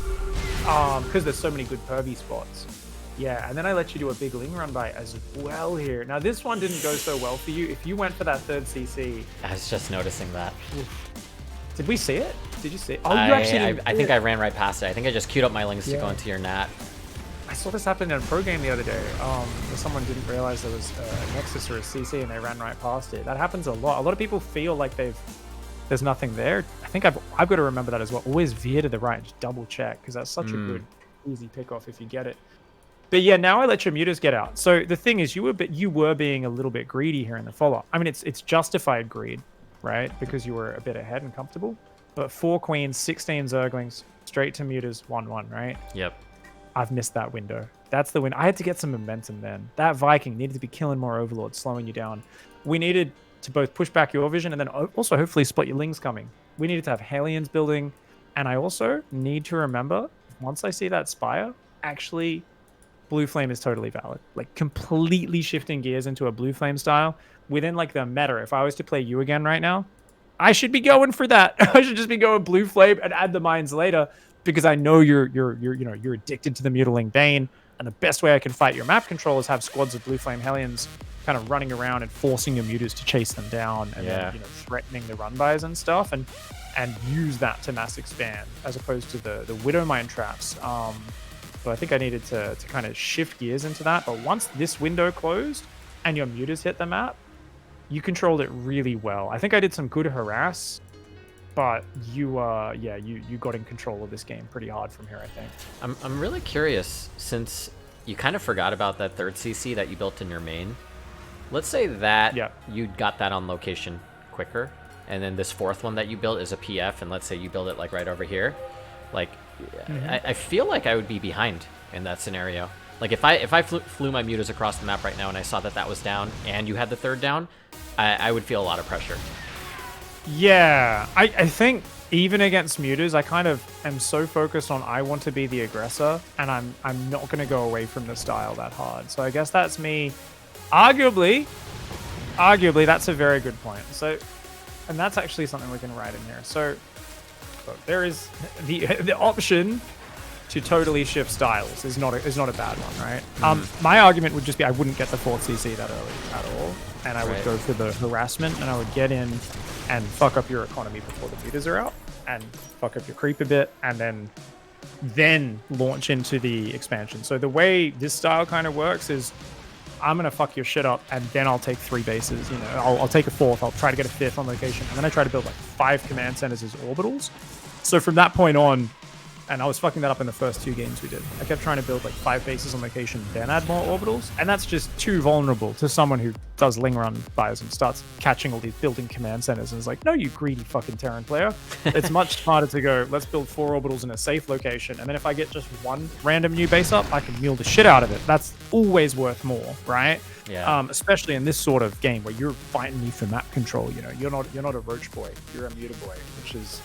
because there's so many good pervy spots. Yeah, and then I let you do a big Ling run by as well here. Now this one didn't go so well for you. If you went for that 3rd CC... I was just noticing that. Did we see it? Did you see it? Oh, you actually I think I ran right past it. I think I just queued up my Lings to go into your Nat. I saw this happen in a pro game the other day, where someone didn't realize there was a Nexus or a CC and they ran right past it. That happens a lot. A lot of people feel like there's nothing there. I think I've got to remember that as well. Always veer to the right and just double check, because that's such a good, easy pick off if you get it. But yeah, now I let your mutas get out. So the thing is, you were being a little bit greedy here in the follow-up. I mean, it's justified greed, right? Because you were a bit ahead and comfortable. But 4 queens, 16 Zerglings, straight to mutas, 1-1, right? Yep. I've missed that window. That's the win. I had to get some momentum then. That Viking needed to be killing more Overlords, slowing you down. We needed to both push back your vision and then also hopefully spot your Lings coming. We needed to have Hellions building. And I also need to remember, once I see that Spire, actually, Blue Flame is totally valid. Like, completely shifting gears into a Blue Flame style within, like, the meta. If I was to play you again right now, I should be going for that. I should just be going Blue Flame and add the mines later, because I know you're addicted to the Mutiling Bane, and the best way I can fight your map control is have squads of Blue Flame Hellions kind of running around and forcing your mutas to chase them down, and then threatening the run bys and stuff, and use that to mass expand as opposed to the Widow Mine traps. So I think I needed to kind of shift gears into that. But once this window closed and your mutas hit the map, you controlled it really well. I think I did some good harass, but you got in control of this game pretty hard from here, I think. I'm really curious, since you kind of forgot about that third CC that you built in your main. Let's say that you got that on location quicker, and then this fourth one that you built is a PF, and let's say you build it like right over here. Like, I feel like I would be behind in that scenario. Like if I flew my mutas across the map right now and I saw that that was down and you had the third down, I would feel a lot of pressure. Yeah, I think even against mutas, I kind of am so focused on I want to be the aggressor, and I'm not going to go away from the style that hard. So I guess that's me. Arguably, that's a very good point. So, and that's actually something we can write in here. So, look, there is the option to totally shift styles is not a bad one, right? My argument would just be I wouldn't get the 4th CC that early at all, and I would go for the harassment, and I would get in and fuck up your economy before the mutas are out, and fuck up your creep a bit, and then launch into the expansion. So the way this style kind of works is I'm gonna fuck your shit up, and then I'll take 3 bases. You know, I'll take a 4th, I'll try to get a 5th on location, and then I try to build like 5 command centers as orbitals. So from that point on, and I was fucking that up in the first 2 games we did. I kept trying to build like 5 bases on location, then add more orbitals. And that's just too vulnerable to someone who does Ling Run buys and starts catching all these building command centers and is like, no, you greedy fucking Terran player. It's much smarter to go, let's build 4 orbitals in a safe location. And then if I get just 1 random new base up, I can mule the shit out of it. That's always worth more, right? Yeah. Especially in this sort of game where you're fighting me for map control. You know, you're not a roach boy, you're a muta boy, which is...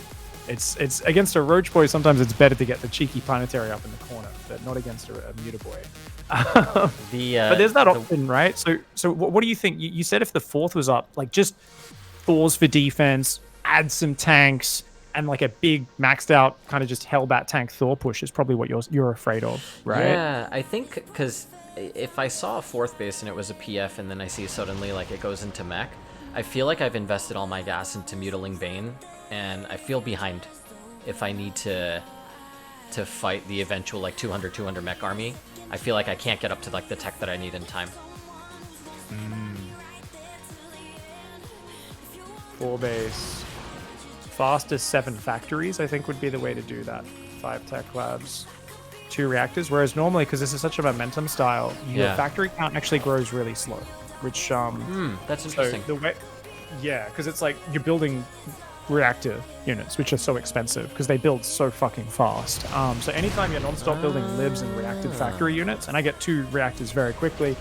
It's against a roach boy. Sometimes it's better to get the cheeky planetary up in the corner, but not against a muta boy. But there's that option, right? So what do you think? You said if the 4th was up, like just Thors for defense, add some tanks, and like a big maxed out kind of just Hellbat tank Thor push is probably what you're afraid of, right? Yeah, I think because if I saw a 4th base and it was a PF, and then I see suddenly like it goes into mech, I feel like I've invested all my gas into mutiling Bane. And I feel behind if I need to fight the eventual like 200 mech army. I feel like I can't get up to like the tech that I need in time. 4 base, fastest 7 factories, I think would be the way to do that. 5 tech labs, 2 reactors. Whereas normally, because this is such a momentum style, your factory count actually grows really slow. Which that's interesting. So the way, because it's like you're building reactor units, which are so expensive because they build so fucking fast. So anytime you're non-stop building libs and reactive factory units, and I get 2 reactors very quickly,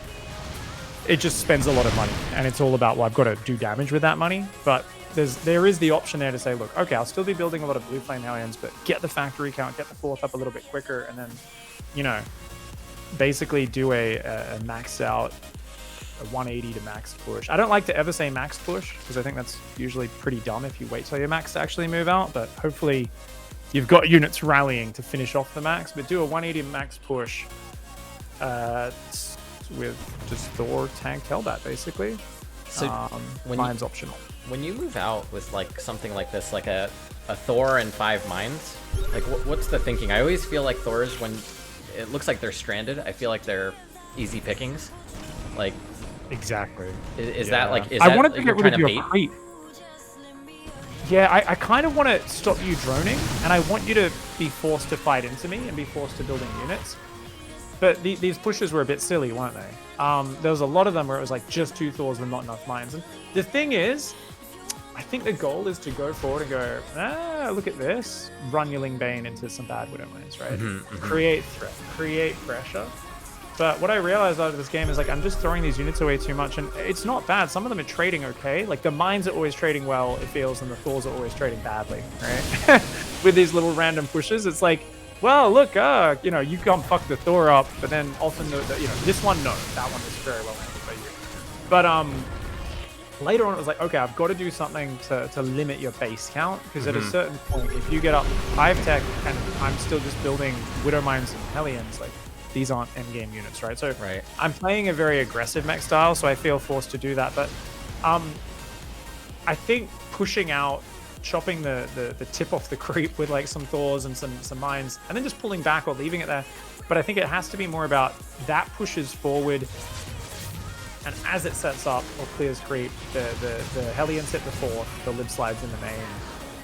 it just spends a lot of money, and it's all about, well, I've got to do damage with that money. But there is the option there to say, look, okay, I'll still be building a lot of blue flame aliens, but get the factory count, get the 4th up a little bit quicker, and then, you know, basically do a maxed out a 180 to max push. I don't like to ever say max push because I think that's usually pretty dumb if you wait till your max to actually move out, but hopefully you've got units rallying to finish off the max, but do a 180 max push with just Thor tank Hellbat basically. So mine's optional. When you move out with like something like this, like a Thor and 5 mines, like what's the thinking? I always feel like Thors, when it looks like they're stranded, I feel like they're easy pickings. Like, exactly. Is that like? Is I that, wanted to get rid of your bait? creep. Yeah, I kind of want to stop you droning, and I want you to be forced to fight into me and be forced to building units. But these pushes were a bit silly, weren't they? There was a lot of them where it was like just 2 Thors with not enough mines. And the thing is, I think the goal is to go forward and go, look at this. Run your Ling Bane into some bad Widow mines, right? Create threat, create pressure. But what I realized out of this game is like I'm just throwing these units away too much, and it's not bad. Some of them are trading okay. Like the mines are always trading well, it feels, and the Thors are always trading badly, right? With these little random pushes, it's like, well, look, you know, you can't fuck the Thor up, but then often you know, this one, no, that one was very well handled by you. But later on, it was like, okay, I've got to do something to limit your base count, because at a certain point, if you get up 5 tech and I'm still just building Widow mines and Hellions, like, these aren't endgame units, right? So I'm playing a very aggressive mech style, so I feel forced to do that. But I think pushing out, chopping the tip off the creep with like some Thors and some mines, and then just pulling back or leaving it there. But I think it has to be more about that pushes forward, and as it sets up or clears creep, the Hellions hit the 4th, the lib slides in the main,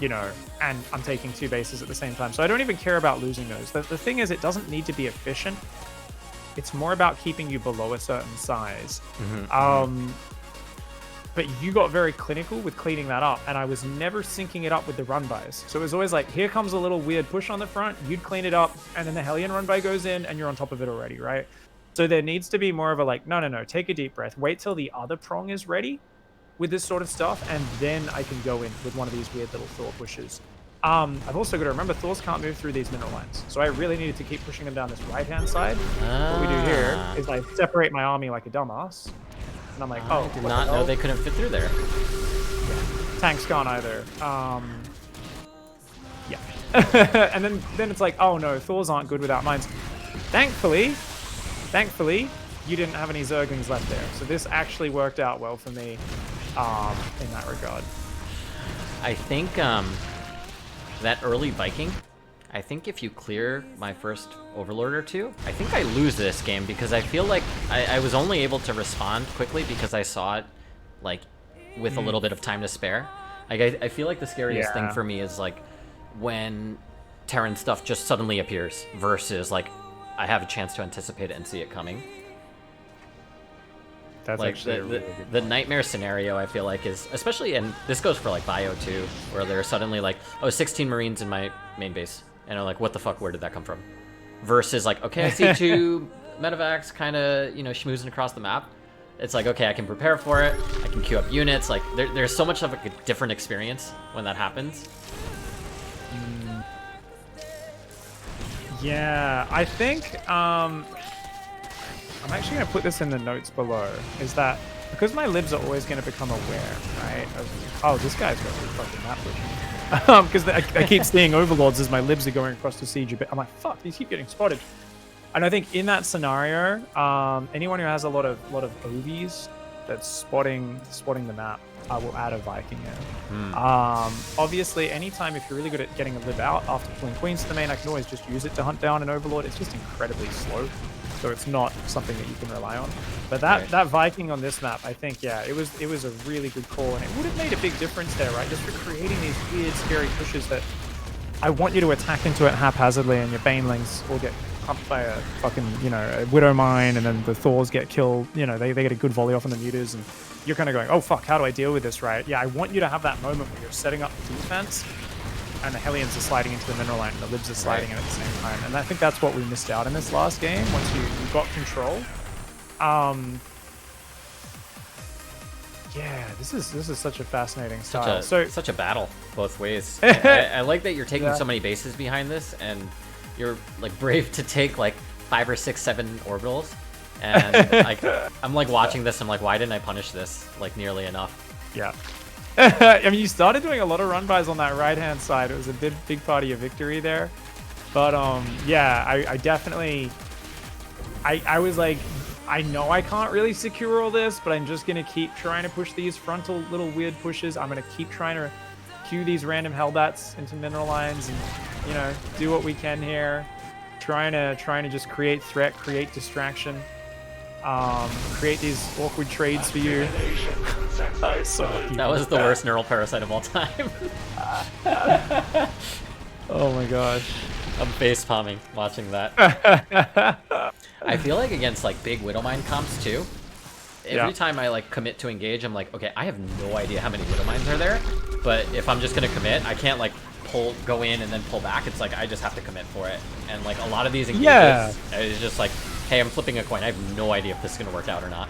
you know, and I'm taking 2 bases at the same time. So I don't even care about losing those. The thing is, it doesn't need to be efficient. It's more about keeping you below a certain size. But you got very clinical with cleaning that up, and I was never syncing it up with the run bys. So it was always like, here comes a little weird push on the front, you'd clean it up, and then the Hellion run by goes in, and you're on top of it already, right? So there needs to be more of a like, no, take a deep breath, wait till the other prong is ready with this sort of stuff, and then I can go in with one of these weird little Thor pushes. I've also got to remember Thors can't move through these mineral lines, so I really needed to keep pushing them down this right-hand side. What we do here is I separate my army like a dumbass, and I'm like, oh, I did not know they couldn't fit through there. Yeah. Tanks can't either. Yeah. And then it's like, oh no, Thors aren't good without mines. Thankfully, you didn't have any Zerglings left there, so this actually worked out well for me in that regard. I think that early Viking, I think if you clear my first Overlord or two, I think I lose this game because I feel like I was only able to respond quickly because I saw it like with a little bit of time to spare. Like I feel like the scariest thing for me is like when Terran stuff just suddenly appears versus like I have a chance to anticipate it and see it coming. That's like actually the nightmare scenario I feel like is, especially, and this goes for like Bio too, where they're suddenly like, oh, 16 Marines in my main base, and I'm like, what the fuck, where did that come from? Versus like, okay, I see 2 medevacs kind of, you know, schmoozing across the map. It's like, okay, I can prepare for it, I can queue up units, like there's so much of a different experience when that happens. Yeah, I think I'm actually going to put this in the notes below, is that because my libs are always going to become aware, right? Oh, this guy's got really fucking map vision. Because I keep seeing overlords as my libs are going across the siege a bit. I'm like, fuck, these keep getting spotted. And I think in that scenario, anyone who has a lot of OVs that's spotting the map will add a Viking in. Obviously, anytime if you're really good at getting a lib out after pulling queens to the main, I can always just use it to hunt down an overlord. It's just incredibly slow, so it's not something that you can rely on. But that Viking on this map, I think, yeah, it was a really good call, and it would have made a big difference there, right? Just for creating these weird, scary pushes that I want you to attack into it haphazardly, and your Banelings will get pumped by a fucking, you know, a Widow Mine, and then the Thors get killed. You know, they get a good volley off on the mutas, and you're kind of going, oh fuck, how do I deal with this, right? Yeah, I want you to have that moment where you're setting up the defense, and the Hellions are sliding into the mineral line, and the Libs are sliding in at the same time. And I think that's what we missed out in this last game. Once you got control, yeah, this is such a fascinating style. Such a battle both ways. I like that you're taking so many bases behind this, and you're like brave to take like 5 or 6, 7 orbitals. And like I'm like watching this, I'm like, why didn't I punish this like nearly enough? Yeah. I mean, you started doing a lot of run bys on that right hand side. It was a big part of your victory there. But yeah, I definitely I was like, I know I can't really secure all this, but I'm just gonna keep trying to push these frontal little weird pushes. I'm gonna keep trying to queue these random Hellbats into mineral lines, and you know, do what we can here. Trying to just create threat, create distraction, create these awkward trades for you. That was the worst neural parasite of all time. Oh my gosh. I'm face palming watching that. I feel like against like big Widowmine comps too, every time I like commit to engage, I'm like, okay, I have no idea how many Widowmines are there, but if I'm just gonna commit, I can't like go in and then pull back. It's like I just have to commit for it. And like a lot of these engagements, it's just like, hey, I'm flipping a coin. I have no idea if this is gonna work out or not.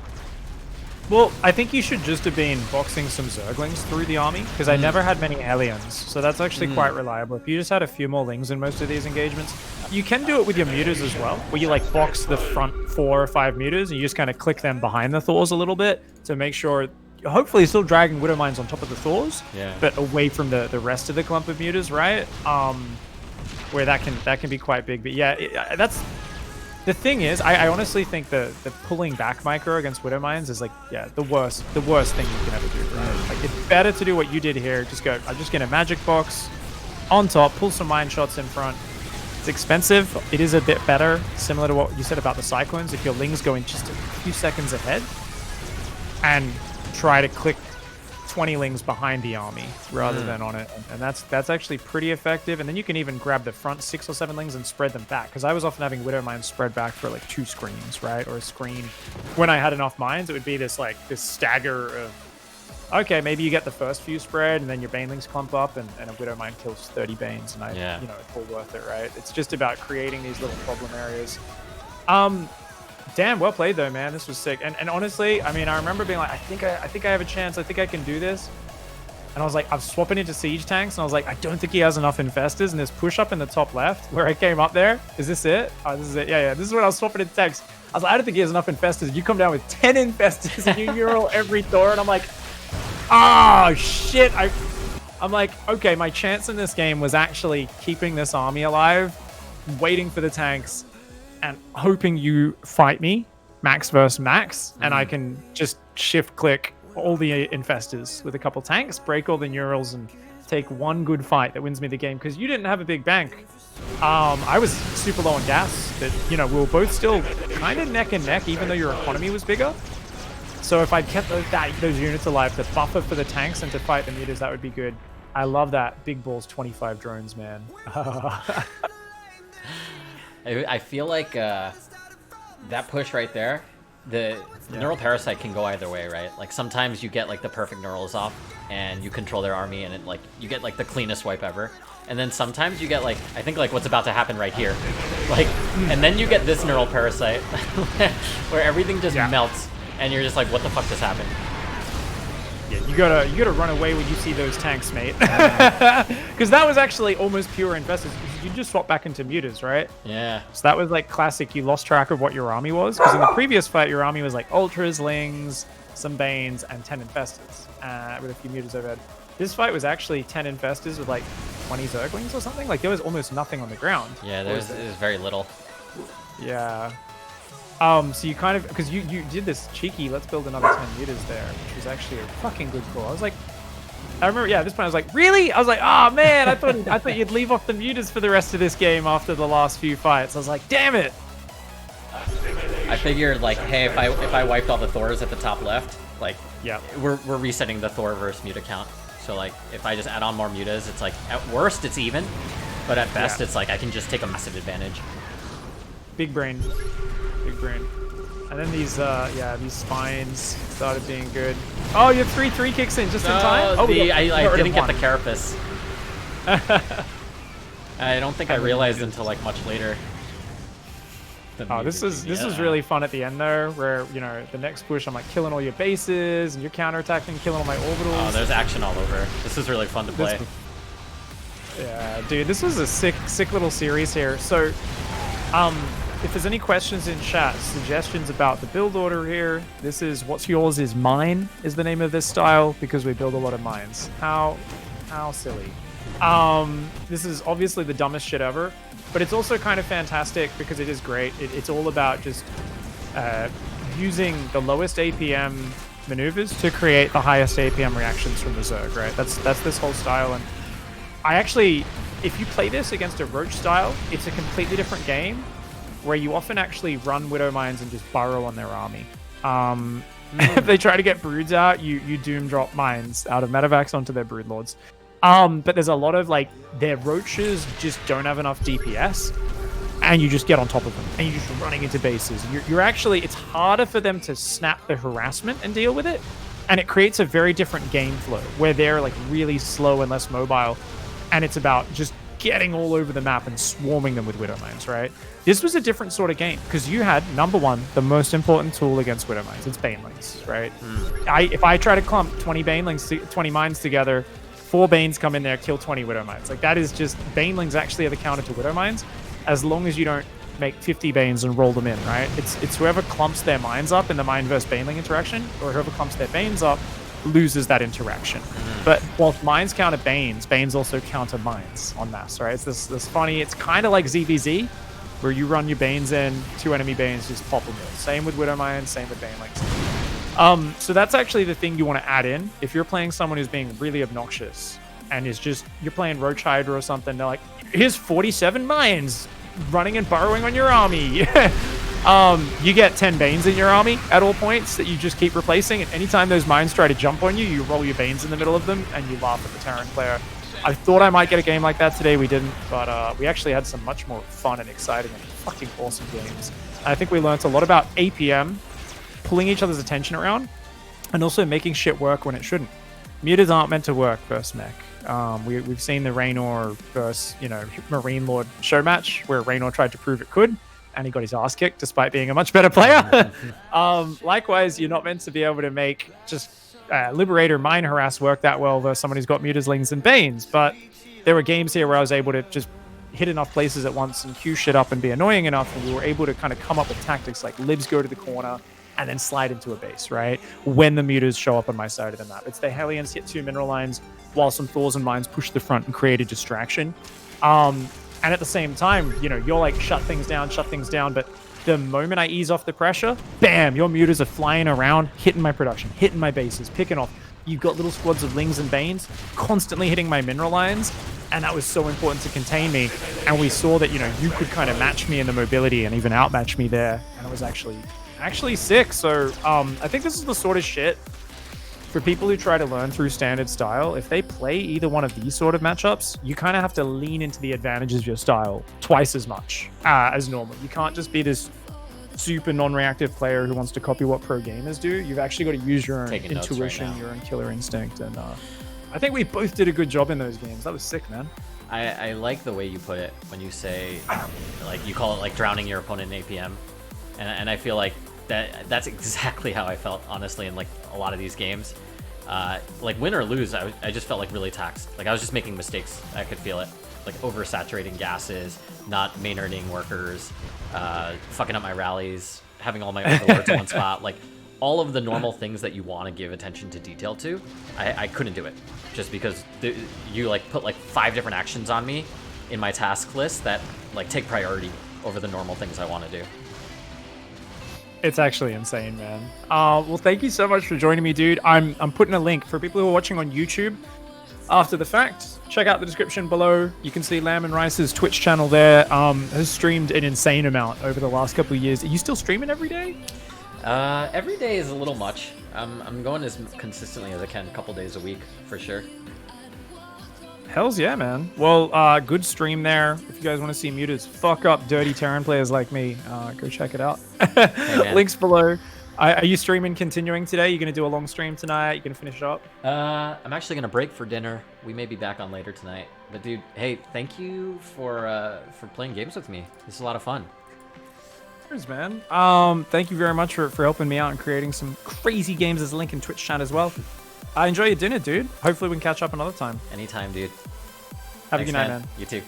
Well, I think you should just have been boxing some Zerglings through the army, because I never had many Hellions, so that's actually quite reliable. If you just had a few more Lings in most of these engagements, you can do it with your mutas as well, where you like box the front 4 or 5 mutas, and you just kind of click them behind the Thors a little bit to make sure, hopefully still dragging Widow Mines on top of the Thors, but away from the rest of the clump of mutas, right? Where that can be quite big. But yeah, that's... The thing is, I honestly think the pulling back micro against Widow Mines is like, yeah, the worst thing you can ever do, right? Like, it's better to do what you did here. Just go, I'm just gonna magic box on top, pull some mine shots in front. It's expensive. It is a bit better, similar to what you said about the Cyclones. If your Lings go in just a few seconds ahead and try to click 20 lings behind the army rather than on it, and that's actually pretty effective. And then you can even grab the front 6 or 7 lings and spread them back, because I was often having Widow Mines spread back for like 2 screens, right, or a screen. When I had enough mines, it would be this stagger of, okay, maybe you get the first few spread, and then your banelings clump up, and a Widow Mine kills 30 banes, and you know, it's all worth it, right? It's just about creating these little problem areas. Damn, well played though, man. This was sick. And honestly, I mean, I remember being like, I think I have a chance. I think I can do this. And I was like, I'm swapping into siege tanks, and I was like, I don't think he has enough infestors. And this push up in the top left, where I came up there, is this it? Oh, this is it. Yeah. This is when I was swapping into tanks. I was like, I don't think he has enough infestors. You come down with 10 infestors, and you neural every door, and I'm like, oh shit. I'm like, okay, my chance in this game was actually keeping this army alive, waiting for the tanks, and hoping you fight me, max versus max, and I can just shift click all the infestors with a couple tanks, break all the neurals, and take one good fight that wins me the game, because you didn't have a big bank. I was super low on gas, that, you know, we were both still kind of neck and neck, even though your economy was bigger. So if I'd kept those units alive to buffer for the tanks and to fight the meters, that would be good. I love that. Big balls, 25 drones, man. I feel like that push right there, the neural parasite can go either way, right? Like sometimes you get like the perfect neurals off and you control their army, and it you get like the cleanest wipe ever. And then sometimes you get like, I think like what's about to happen right here, like, and then you get this neural parasite where everything just melts, and you're just like, what the fuck just happened? Yeah, you gotta run away when you see those tanks, mate. Because that was actually almost pure infestors. You just swap back into mutas, right? Yeah. So that was like classic. You lost track of what your army was, because in the previous fight, your army was like ultras, lings, some banes, and 10 infestors with a few mutas overhead. This fight was actually 10 infestors with like 20 zerglings or something. Like there was almost nothing on the ground. Yeah, it was very little. Yeah. So you kind of, because you did this cheeky, let's build another 10 mutas there, which was actually a fucking good call. I was like, I remember, yeah, at this point I was like, really? I was like, oh man, I thought you'd leave off the mutas for the rest of this game after the last few fights. I was like, damn it. I figured like, hey, if I wiped all the Thors at the top left, like, we're resetting the Thor versus muta count. So like, if I just add on more mutas, it's like, at worst it's even, but at best it's like I can just take a massive advantage. Big brain. Big brain. And then these spines started being good. Oh, your 3/3 kicks in just in time? Oh, I didn't get the carapace. I don't think I realized until like much later. Oh, this is really fun at the end though, where, you know, the next push I'm like killing all your bases and you're counterattacking, killing all my orbitals. Oh, there's action all over. This is really fun to play. Yeah, dude, this was a sick little series here. So, if there's any questions in chat, suggestions about the build order here, this is what's yours is mine is the name of this style, because we build a lot of mines. How silly. This is obviously the dumbest shit ever, but it's also kind of fantastic because it is great. It's all about just using the lowest APM maneuvers to create the highest APM reactions from the Zerg, right? That's this whole style. And I actually, if you play this against a Roach style, it's a completely different game, where you often actually run Widow Mines and just burrow on their army. If they try to get broods out, you doom drop mines out of Medivacs onto their broodlords. But there's a lot of like, their roaches just don't have enough DPS, and you just get on top of them, and you're just running into bases. You're actually, it's harder for them to snap the harassment and deal with it, and it creates a very different game flow, where they're like really slow and less mobile, and it's about just getting all over the map and swarming them with Widow Mines, right? This was a different sort of game, because you had, number one, the most important tool against Widow Mines. It's Banelings, right? If I try to clump 20 Banelings, 20 mines together, 4 Banes come in there, kill 20 Widow Mines. Like, that is just, Banelings actually are the counter to Widow Mines, as long as you don't make 50 Banes and roll them in, right? It's whoever clumps their mines up in the mine versus Baneling interaction, or whoever clumps their Banes up, loses that interaction. But whilst mines counter Banes, Banes also counter mines en masse, right? It's this funny, it's kind of like ZVZ, where you run your Banes in, 2 enemy Banes, just pop them in. Same with Widow Mines, same with Banelings. So that's actually the thing you want to add in. If you're playing someone who's being really obnoxious, and is just, you're playing Roach Hydra or something, they're like, here's 47 mines running and burrowing on your army. You get 10 Banes in your army at all points that you just keep replacing, and anytime those mines try to jump on you, you roll your Banes in the middle of them, and you laugh at the Terran player. I thought I might get a game like that today, we didn't, but we actually had some much more fun and exciting and fucking awesome games. I think we learned a lot about APM, pulling each other's attention around, and also making shit work when it shouldn't. Mutas aren't meant to work versus mech. We've seen the Raynor versus, Marine Lord show match where Raynor tried to prove it could, and he got his ass kicked despite being a much better player. Likewise, you're not meant to be able to make just Liberator Mine Harass work that well versus someone who's got Mutas, Lings, and Banes, but there were games here where I was able to just hit enough places at once and queue shit up and be annoying enough, and we were able to kind of come up with tactics like Libs go to the corner and then slide into a base, right? When the Mutas show up on my side of the map. It's the Hellions hit 2 mineral lines while some Thors and Mines push the front and create a distraction. And at the same time, you're like, shut things down, but the moment I ease off the pressure, bam, your Mutas are flying around, hitting my production, hitting my bases, picking off. You've got little squads of Lings and Banes constantly hitting my mineral lines, and that was so important to contain me. And we saw that, you could kind of match me in the mobility and even outmatch me there, and it was actually sick. So I think this is the sort of shit for people who try to learn through standard style. If they play either one of these sort of matchups, you kind of have to lean into the advantages of your style twice as much as normal. You can't just be this super non-reactive player who wants to copy what pro gamers do. You've actually got to use your own intuition, your own killer instinct, and I think we both did a good job in those games. That was sick, man. I like the way you put it when you say, like, you call it like drowning your opponent in APM, and I feel like that's exactly how I felt, honestly, in like a lot of these games. Like win or lose, I just felt like really taxed. Like I was just making mistakes. I could feel it, like oversaturating gases, not main earning workers, fucking up my rallies, having all my overlords in one spot. Like all of the normal things that you want to give attention to detail to, I couldn't do it, just because you like put like 5 different actions on me in my task list that like take priority over the normal things I want to do. It's actually insane, man. Well, thank you so much for joining me, dude. I'm putting a link for people who are watching on YouTube after the fact. Check out the description below. You can see Lamb and Rice's Twitch channel there. Has streamed an insane amount over the last couple of years. Are you still streaming every day? Every day is a little much. I'm going as consistently as I can, a couple days a week for sure. Hells yeah, man. Well, good stream there. If you guys want to see Mutas fuck up dirty Terran players like me, go check it out. Hey, links below. Are you streaming continuing today? You gonna do a long stream tonight? You gonna finish it up? I'm actually gonna break for dinner. We may be back on later tonight. But dude, hey, thank you for playing games with me. This is a lot of fun. Cheers, man. Thank you very much for helping me out and creating some crazy games. There's a link in Twitch chat as well. Enjoy your dinner, dude. Hopefully we can catch up another time. Anytime, dude. Have a good night, man. You too.